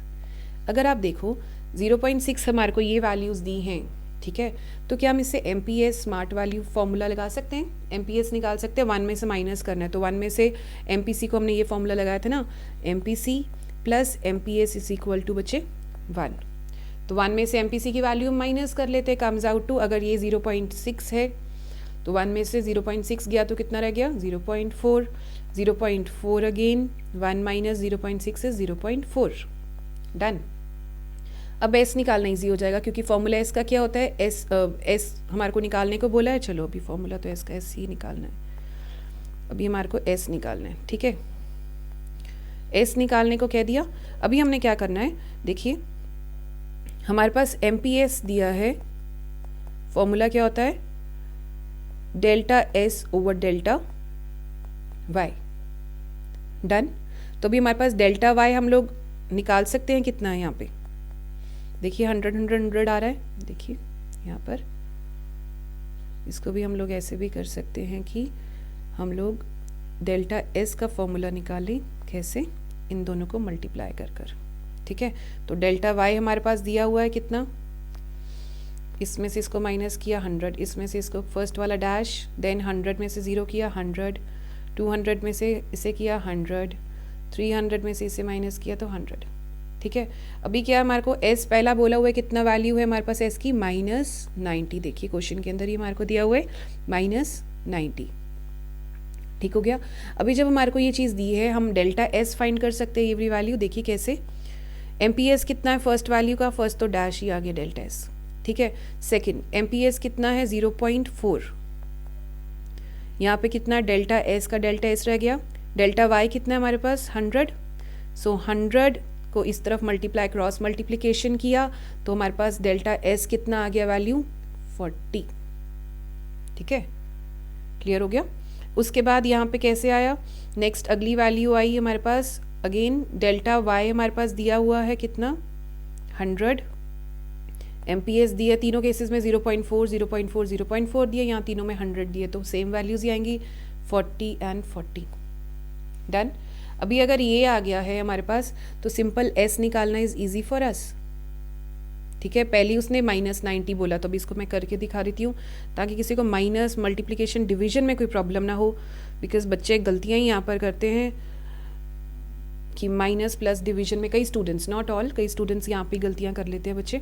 अगर आप देखो 0.6 हमारे को ये वैल्यूज़ दी हैं, ठीक है. तो क्या हम इससे MPS स्मार्ट वैल्यू फॉर्मूला लगा सकते हैं, MPS निकाल सकते हैं. 1 में से माइनस करना है, तो 1 में से MPC को हमने ये फॉर्मूला लगाया था ना, MPC plus MPS is equal to बच्चे 1. तो 1 में से MPC की वैल्यू हम माइनस कर लेते हैं, कम्स आउट टू, अगर ये 0.6 है तो 1 में से 0.6 गया तो कितना रह गया, 0.4. 0.4 अगेन, 1 माइनस 0.6 इज 0.4. डन. अब S निकालना ईजी हो जाएगा, क्योंकि फॉर्मूला S का क्या होता है, S हमारे को निकालने को बोला है. चलो अभी फॉर्मूला तो S का S ही निकालना है. अभी हमारे को S निकालना है, ठीक है. S निकालने को कह दिया. अभी हमने क्या करना है, देखिए हमारे पास MPS दिया है. फॉर्मूला क्या होता है, delta S over delta Y. Done. तो अभी हमारे पास डेल्टा Y हम लोग निकाल सकते हैं. कितना है यहाँ पे, देखिए 100 100 100 आ रहा है. देखिए यहाँ पर, इसको भी हम लोग ऐसे भी कर सकते हैं कि हम लोग डेल्टा S का फॉर्मूला निकालें. कैसे, इन दोनों को मल्टीप्लाई कर कर, ठीक है. तो डेल्टा Y हमारे पास दिया हुआ है कितना, इसमें से इसको माइनस किया 100, इसमें से इसको फर्स्ट वाला डैश, देन 100 में से 0 किया 100, 200 में से इसे किया 100, 300 में से इसे माइनस किया तो 100, ठीक है. अभी क्या हमारे को S पहला बोला हुआ है, कितना वैल्यू है हमारे पास S की, -90. देखिए क्वेश्चन के अंदर ही हमारे को दिया हुआ है -90. ठीक हो गया. अभी जब हमारे को ये चीज़ दी है, हम डेल्टा S फाइंड कर सकते हैं ये वैल्यू. देखिए कैसे, MPS कितना है फर्स्ट वैल्यू का, फर्स्ट तो डैश ही आ गया डेल्टा S, ठीक है. सेकंड MPS कितना है 0.4. यहाँ पे कितना डेल्टा S का डेल्टा S रह गया. डेल्टा Y कितना है हमारे पास 100. सो 100 को इस तरफ मल्टीप्लाई, क्रॉस मल्टीप्लिकेशन किया तो हमारे पास डेल्टा S कितना आ गया वैल्यू 40. ठीक है, क्लियर हो गया। उसके बाद यहाँ पे कैसे आया, नेक्स्ट अगली वैल्यू आई हमारे पास, अगेन डेल्टा वाई हमारे पास दिया हुआ है कितना 100, MPS दिए तीनों केसेस में 0.4 0.4 0.4 दिए, यहाँ तीनों में 100 दिए, तो सेम वैल्यूज़ ही आएंगी 40 एंड 40। डन। अभी अगर ये आ गया है हमारे पास तो सिंपल S निकालना इज़ ईजी फॉर अस। ठीक है, पहले उसने -90 बोला, तो अभी इसको मैं करके दिखा देती हूँ ताकि किसी को माइनस मल्टीप्लिकेशन डिवीजन में कोई प्रॉब्लम ना हो, बिकॉज बच्चे गलतियाँ ही यहाँ पर करते हैं कि माइनस प्लस डिवीजन में, कई स्टूडेंट्स, नॉट ऑल, कई स्टूडेंट्स यहाँ पे गलतियाँ कर लेते हैं बच्चे।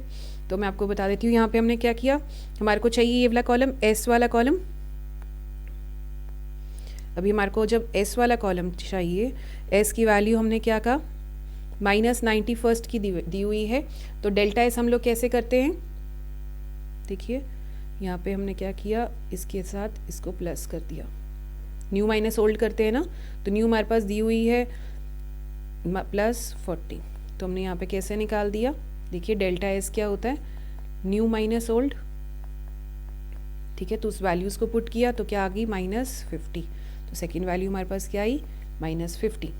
तो मैं आपको बता देती हूँ यहाँ पे हमने क्या किया, हमारे को चाहिए ये वाला कॉलम, S वाला कॉलम। अभी हमारे को जब S वाला कॉलम चाहिए, S की वैल्यू हमने क्या कहा, -90 फर्स्ट की दी हुई है, तो डेल्टा S हम लोग कैसे करते हैं, देखिए यहाँ पे हमने क्या किया, इसके साथ इसको प्लस कर दिया, न्यू माइनस ओल्ड करते हैं ना, तो न्यू हमारे पास दी हुई है +40, तो हमने यहाँ पे कैसे निकाल दिया, देखिए डेल्टा S क्या होता है, न्यू माइनस ओल्ड। ठीक है, तो उस वैल्यूज़ को पुट किया तो क्या आ गई -50, तो सेकेंड वैल्यू हमारे पास क्या आई -50।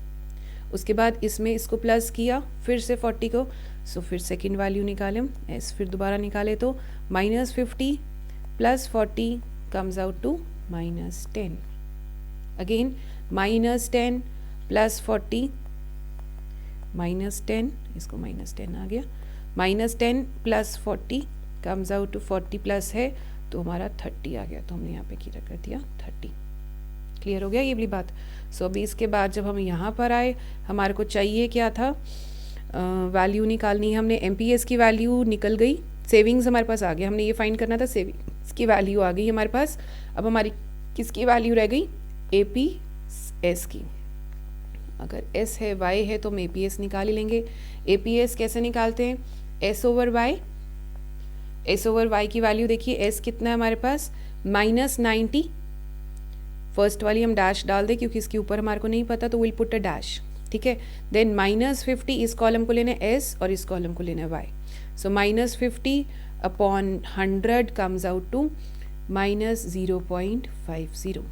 उसके बाद इसमें इसको प्लस किया फिर से 40 को, सो फिर सेकेंड वैल्यू निकालें, S फिर दोबारा निकाले तो -50 + 40 कम्स आउट टू -10, अगेन -10 + 40 -10, इसको -10 आ गया, -10 + 40 कम्स आउट टू 40 प्लस है तो हमारा 30 आ गया, तो हमने यहाँ पे क्या कर दिया 30। क्लियर हो गया ये वाली बात। सो अभी इसके बाद जब हम यहाँ पर आए, हमारे को चाहिए क्या था, वैल्यू निकालनी है, हमने MPS की वैल्यू निकल गई, सेविंग्स हमारे पास आ गया, हमने ये फाइंड करना था, सेविंग्स की वैल्यू आ गई हमारे पास। अब हमारी किसकी वैल्यू रह गई, APS की। अगर S है Y है तो हम APS निकाल ही लेंगे। APS कैसे निकालते हैं, S/Y, S/Y की वैल्यू देखिए, S कितना है हमारे पास -90, फर्स्ट वाली हम डैश डाल दें क्योंकि इसके ऊपर हमारे को नहीं पता, तो विल पुट अ डैश। ठीक है, देन -50, इस कॉलम को लेना है S और इस कॉलम को लेना है Y, so -50 upon 100 comes out to -0.50।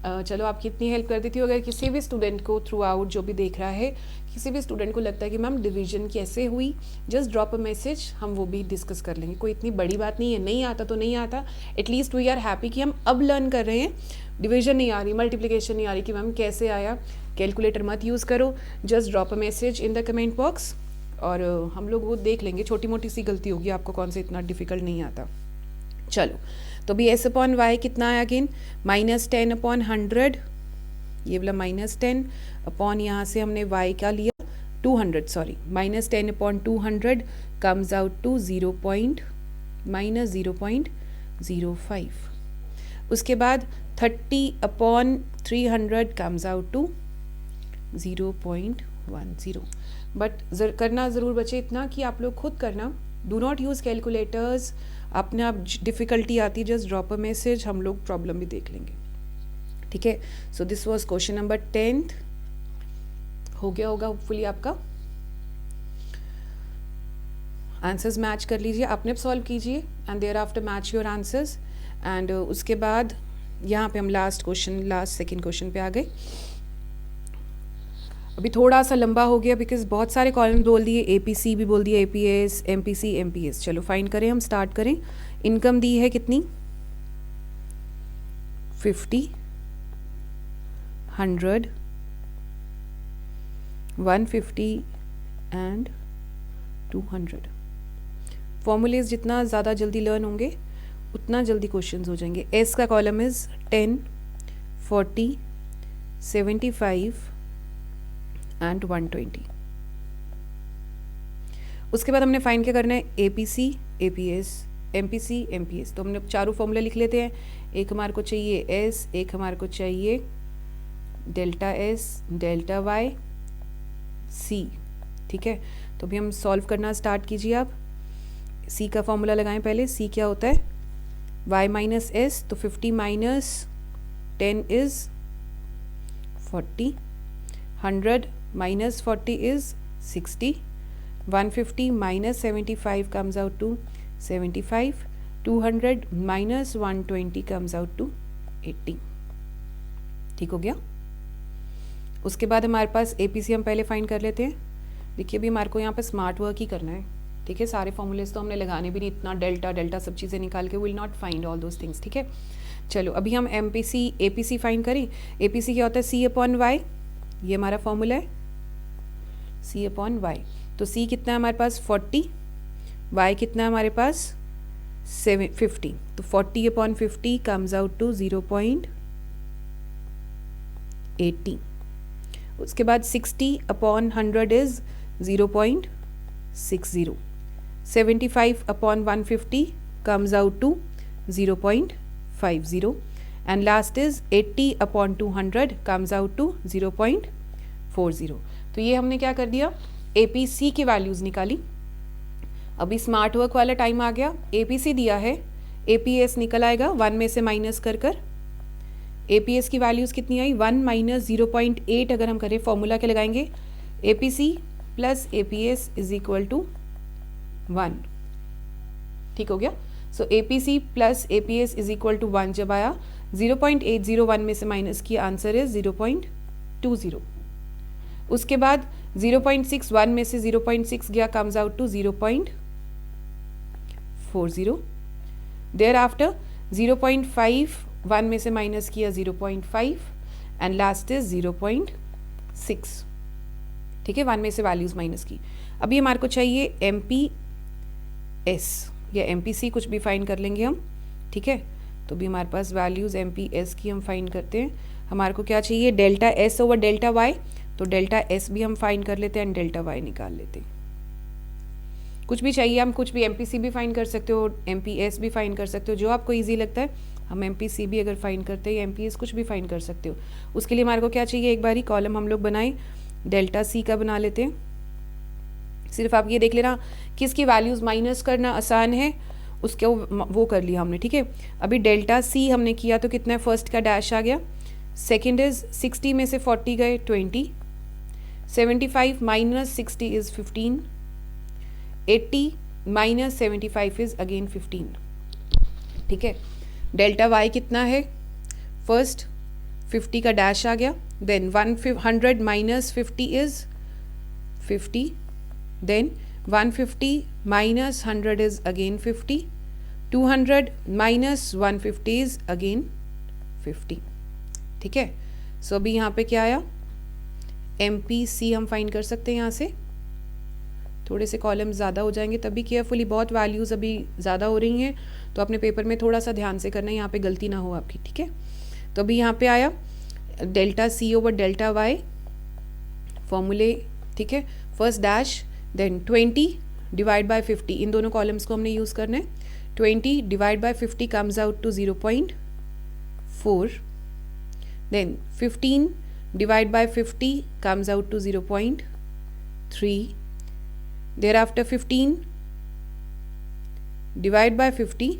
चलो आपकी इतनी हेल्प कर देती हूँ। अगर किसी भी स्टूडेंट को थ्रू आउट जो भी देख रहा है, किसी भी स्टूडेंट को लगता है कि मैम डिवीजन कैसे हुई, जस्ट ड्रॉप अ मैसेज, हम वो भी डिस्कस कर लेंगे, कोई इतनी बड़ी बात नहीं है, नहीं आता तो नहीं आता, एटलीस्ट वी आर हैप्पी कि हम अब लर्न कर रहे हैं। डिवीजन नहीं आ रही, मल्टीप्लिकेशन नहीं आ रही कि मैम कैसे आया, कैलकुलेटर मत यूज़ करो, just drop a message in the comment box और हम लोग वो देख लेंगे, छोटी मोटी सी गलती होगी, आपको कौन से इतना डिफ़िकल्ट नहीं आता। चलो, तो भी S/Y कितना है अगेन, -10 अपॉन 100, ये वाला -10 अपॉन यहाँ से हमने Y का लिया 200, sorry, -10 upon 200 comes out to -0.05। उसके बाद 30 upon 300 comes out to 0.10। But करना ज़रूर बचे इतना कि आप लोग खुद करना, डू नॉट यूज़ कैलकुलेटर्स, अपने आप डिफ़िकल्टी आती, जस्ट ड्रॉप अ मैसेज, हम लोग प्रॉब्लम भी देख लेंगे। ठीक है, सो this was question number 10th, हो गया होगा होपफुली आपका। आंसर्स मैच कर लीजिए, अपने सॉल्व कीजिए and there after match your answers. And उसके बाद यहाँ पे हम लास्ट सेकेंड क्वेश्चन पे आ गए। अभी थोड़ा सा लंबा हो गया बिकॉज बहुत सारे कॉलम बोल दिए, APC भी बोल दिया, APS, MPC, MPS। चलो फाइंड करें, हम स्टार्ट करें। इनकम दी है कितनी 50, 100, 150 एंड 200। फॉर्मूलेज जितना ज़्यादा जल्दी लर्न होंगे उतना जल्दी क्वेश्चंस हो जाएंगे। S का कॉलम इज़ 10, 40, 75 एंड 120। उसके बाद हमने फाइंड क्या करना है, APC, APS, MPC, MPS। तो हमने चारों फॉर्मूले लिख लेते हैं। एक हमारे को चाहिए S, एक हमारे को चाहिए delta S, delta Y, C। ठीक है, तो अभी हम सॉल्व करना स्टार्ट कीजिए। आप C का फॉर्मूला लगाएं पहले। C क्या होता है, Y माइनस S, तो 50 minus 10 is 40, 100 minus 40 is 60, 150 minus 75 comes out to 75, 200 minus 120 comes out to 80। ठीक हो गया। उसके बाद हमारे पास APC हम पहले फाइंड कर लेते हैं। देखिए अभी हमारे को यहाँ पे स्मार्ट वर्क ही करना है, ठीक है। सारे फॉर्मूलेस तो हमने लगाने भी नहीं, इतना डेल्टा सब चीज़ें निकाल के will not find all those things, ठीक है। चलो अभी हम APC फाइंड करें। APC क्या होता है, C/Y, ये हमारा फॉर्मूला है, C/Y। तो C कितना है हमारे पास 40, Y कितना है हमारे पास 50। तो 40/50 कम्स आउट टू 0.80। उसके बाद 60/100 is 0.60। 75/150 comes out to 0.50 and last is 80/200 comes out to 0.40। तो ये हमने क्या कर दिया, APC की वैल्यूज़ निकाली। अभी स्मार्ट वर्क वाला टाइम आ गया। APC दिया है, APS निकल आएगा 1 में से माइनस कर कर। APS की वैल्यूज़ कितनी आई, 1 माइनस 0.8 अगर हम करें, फॉर्मूला क्या लगाएंगे, APC plus APS is equal to 1। ठीक हो गया। So APC plus APS is equal to 1 जब आया, 0.801 में से माइनस किया, आंसर इज 0.20। उसके बाद 0.61 में से 0.6 गया, comes out to 0.40। There after 0.51 में से माइनस किया 0.5 एंड लास्ट इज 0.6। ठीक है, 1 में से वैल्यूज माइनस की। अभी हमारे को चाहिए MPS या MPC, कुछ भी फाइंड कर लेंगे हम, ठीक है। तो भी हमारे पास वैल्यूज MPS की हम फाइंड करते हैं। हमारे को क्या चाहिए, delta S over delta Y, तो डेल्टा S भी हम फाइंड कर लेते हैं एंड डेल्टा Y निकाल लेते हैं। कुछ भी चाहिए, हम कुछ भी MPC भी फाइंड कर सकते हो, MPS भी फाइंड कर सकते हो, जो आपको ईजी लगता है। हम MPC भी अगर फाइंड करते हैं, MPS कुछ भी फाइंड कर सकते हो। उसके लिए हमारे को क्या चाहिए, एक बारी कॉलम हम लोग बनाए, डेल्टा C का बना लेते हैं। सिर्फ आप ये देख लेना किसकी वैल्यूज़ माइनस करना आसान है, उसके वो कर लिया हमने, ठीक है। अभी डेल्टा C हमने किया तो कितना है, फर्स्ट का डैश आ गया, सेकंड इज 60 में से 40 गए 20, 75 minus 60 is 15, 80 minus 75 is again 15। ठीक है, डेल्टा Y कितना है, फर्स्ट 50 का डैश आ गया, then 100 minus 50 is 50, then 150 minus 100 is again 50, 200 minus 150 is again 50। ठीक है, सो अभी यहाँ पे क्या आया, MPC हम फाइंड कर सकते हैं। यहाँ से थोड़े से कॉलम्स ज़्यादा हो जाएंगे, तभी केयरफुली, बहुत वैल्यूज़ अभी ज़्यादा हो रही हैं, तो अपने पेपर में थोड़ा सा ध्यान से करना है, यहाँ पे गलती ना हो आपकी, ठीक है। तो अभी यहाँ पे आया delta C over delta Y फॉर्मूले, ठीक है। First dash, then 20 divide by 50, इन दोनों कॉलम्स को हमने यूज़ करना है। 20 divide by 50 comes out to 0.4, then 15 divide by 50 comes out to 0.3, there after 15 divide by 50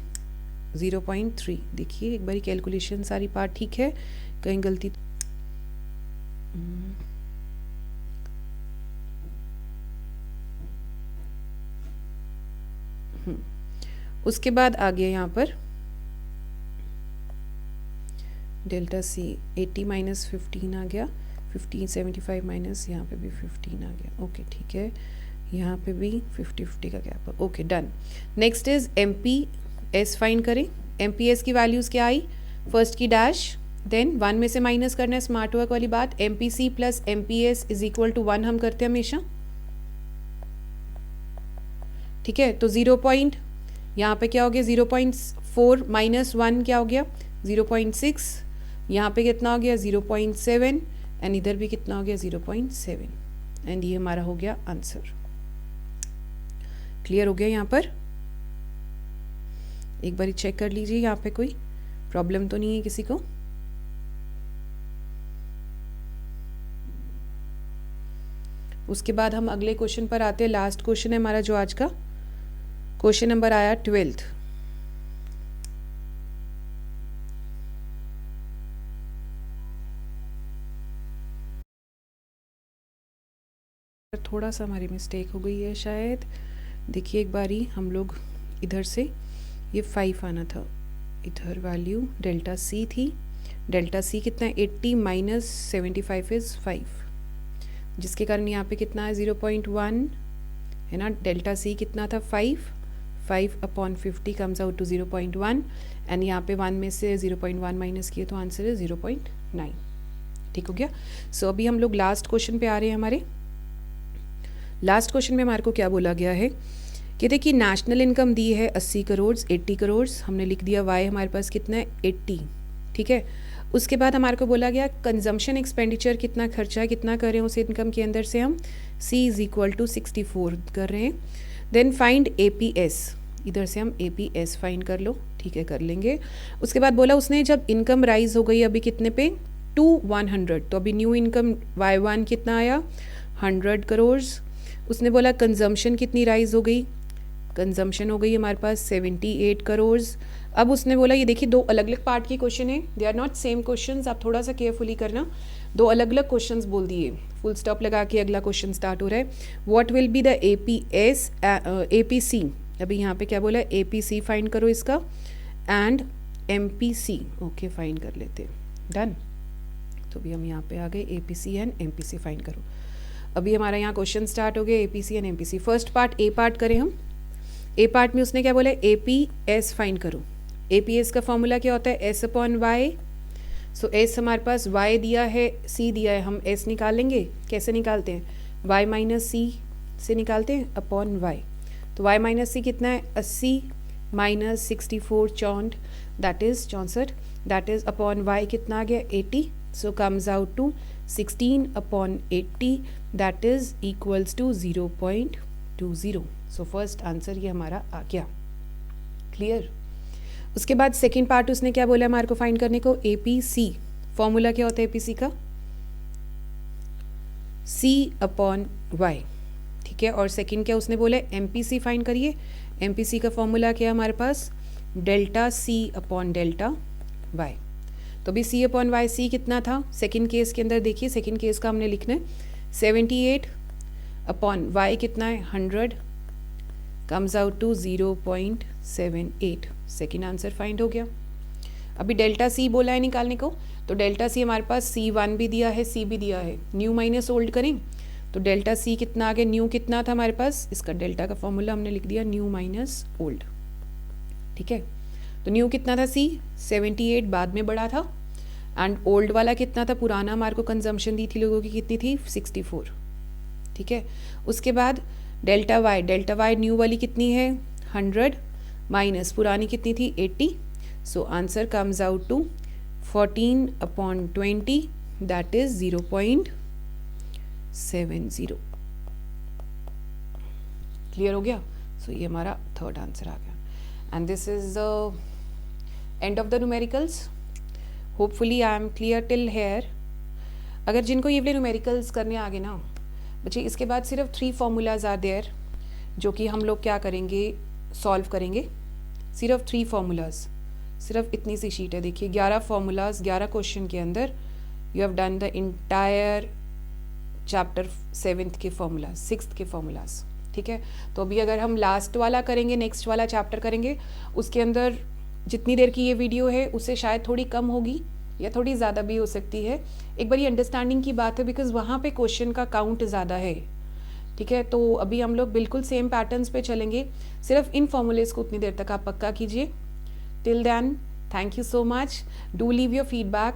0.3। देखिए एक बारी कैलकुलेशन सारी पार्ट ठीक है, कहीं गलती उसके बाद आ गया यहाँ पर डेल्टा C 80 माइनस 15 आ गया, 15 75 माइनस यहाँ पे भी 15 आ गया। ओके ठीक है, यहाँ पे भी 50 का gap, okay done. Next is MPS find करें। MPS की वैल्यूज़ क्या आई, फर्स्ट की डैश, देन 1 में से माइनस करना है, स्मार्ट वर्क वाली बात। MPC plus MPS is equal to 1 हम करते हैं हमेशा, ठीक है। तो 0 पॉइंट यहाँ पे क्या हो गया, 0.4 माइनस 1 क्या हो गया 0.6, यहाँ पे कितना हो गया 0.7 एंड इधर भी कितना हो गया 0.7 एंड ये हमारा हो गया आंसर। क्लियर हो गया यहाँ पर, एक बारी चेक कर लीजिए यहाँ पे कोई प्रॉब्लम तो नहीं है किसी को। उसके बाद हम अगले क्वेश्चन पर आते हैं, लास्ट क्वेश्चन है हमारा जो आज का, क्वेश्चन नंबर आया 12th। थोड़ा सा हमारी मिस्टेक हो गई है शायद, देखिए एक बारी हम लोग इधर से ये 5 आना था, इधर वैल्यू डेल्टा सी थी, डेल्टा सी कितना है 80 माइनस 75 इज़ 5, जिसके कारण यहाँ पे कितना है 0.1 है ना। डेल्टा सी कितना था 5 upon 50 comes out to 0.1 and यहाँ पे 1 में से 0.1 माइनस किए तो आंसर है 0.9। ठीक हो गया। सो अभी हम लोग लास्ट क्वेश्चन पे आ रहे हैं। हमारे लास्ट क्वेश्चन में हमारे को क्या बोला गया है कि देखिए नेशनल इनकम दी है 80 करोड़, 80 करोड़ हमने लिख दिया, वाई हमारे पास कितना है 80। ठीक है, उसके बाद हमारे को बोला गया कंजम्पशन एक्सपेंडिचर कितना खर्चा है, कितना कर रहे हैं उस इनकम के अंदर से हम C इज़ इक्वल टू 64 कर रहे हैं। देन फाइंड APS, इधर से हम APS फाइंड कर लो। ठीक है, कर लेंगे। उसके बाद बोला उसने जब इनकम राइज हो गई अभी कितने पे टू 100, तो अभी न्यू इनकम Y1 कितना आया 100 करोड़। उसने बोला कंजम्पशन कितनी राइज हो गई, कंजम्पशन हो गई हमारे पास 78 करोड़। अब उसने बोला ये देखिए दो अलग अलग पार्ट के क्वेश्चन है, they are not same questions, आप थोड़ा सा केयरफुली करना। दो अलग अलग क्वेश्चंस बोल दिए, फुल स्टॉप लगा के अगला क्वेश्चन स्टार्ट हो रहा है। What will be the APS APC, अभी यहाँ पे क्या बोला है APC फाइंड करो इसका एंड MPC। ओके फाइंड कर लेते, डन। तो अभी हम यहाँ पे आ गए APC एंड MPC फाइंड करो। अभी हमारा यहाँ क्वेश्चन स्टार्ट हो गया APC and MPC। First part A part करें हम। A पार्ट में उसने क्या बोला APS फाइंड करो। APS का फॉर्मूला क्या होता है S अपॉन Y। सो S हमारे पास Y दिया है, C दिया है, हम S निकालेंगे। कैसे निकालते हैं, Y माइनस C से निकालते हैं अपॉन Y। तो Y माइनस C कितना है 80 minus 64 64, that is 64, that is upon Y कितना आ गया 80। So comes out to 16 upon 80, that is equals to 0.20। So first answer ये हमारा आ गया। क्लियर। उसके बाद सेकेंड पार्ट उसने क्या बोला हमारे को फाइंड करने को APC। फॉर्मूला क्या होता है APC का C अपॉन Y। ठीक है, और सेकेंड क्या उसने बोला MPC फाइंड करिए। MPC का फॉर्मूला क्या है हमारे पास delta C upon delta Y। तो अभी C अपॉन Y, C कितना था सेकेंड केस के अंदर, देखिए सेकेंड केस का हमने लिखना है 78 अपॉन Y कितना है 100, comes out to 0.78। Second answer find हो गया। अभी डेल्टा C बोला है निकालने को, तो डेल्टा C हमारे पास C1 भी दिया है, C भी दिया है। न्यू माइनस ओल्ड करें तो डेल्टा C कितना आ गया, न्यू कितना था हमारे पास, इसका डेल्टा का फॉर्मूला हमने लिख दिया न्यू माइनस ओल्ड। ठीक है, तो न्यू कितना था C 78, बाद में बढ़ा था, एंड ओल्ड वाला कितना था, पुराना हमारे को कंजम्पशन दी थी लोगों की कितनी थी 64। ठीक है, उसके बाद डेल्टा Y न्यू वाली कितनी है 100 माइनस पुरानी कितनी थी 80। So answer comes out to 14 upon 20, that is 0.70। Clear हो गया। सो ये हमारा थर्ड आंसर आ गया and this is the end of the numericals. Hopefully I am clear till here. अगर जिनको ये वाले न्यूमेरिकल्स करने आ गए ना बच्चे, इसके बाद सिर्फ 3 फार्मूलाज आर देयर जो कि हम लोग क्या करेंगे सॉल्व करेंगे। सिर्फ 3 फार्मूलाज, सिर्फ इतनी सी शीट है। देखिए 11 फार्मूलाज 11 क्वेश्चन के अंदर you have done the entire chapter 7th के फार्मूलाज, 6th के फार्मूलाज। ठीक है, तो अभी अगर हम लास्ट वाला करेंगे, नेक्स्ट वाला चैप्टर करेंगे, उसके अंदर जितनी देर की ये वीडियो है उससे शायद थोड़ी कम होगी या थोड़ी ज़्यादा भी हो सकती है। एक बार ये अंडरस्टैंडिंग की बात है बिकॉज वहाँ पे क्वेश्चन का काउंट ज़्यादा है। ठीक है, तो अभी हम लोग बिल्कुल सेम पैटर्न्स पे चलेंगे, सिर्फ इन फॉर्मूलेज को उतनी देर तक आप पक्का कीजिए। Till then thank you so much, do leave your feedback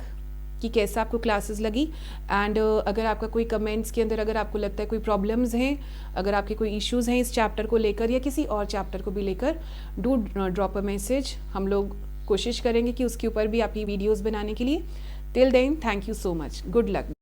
कि कैसा आपको क्लासेस लगी एंड अगर आपका कोई कमेंट्स के अंदर अगर आपको लगता है कोई प्रॉब्लम्स हैं, अगर आपके कोई इश्यूज़ हैं इस चैप्टर को लेकर या किसी और चैप्टर को भी लेकर, डू ड्रॉप अ मैसेज। हम लोग कोशिश करेंगे कि उसके ऊपर भी आपकी वीडियोज़ बनाने के लिए। Till then thank you so much, good luck.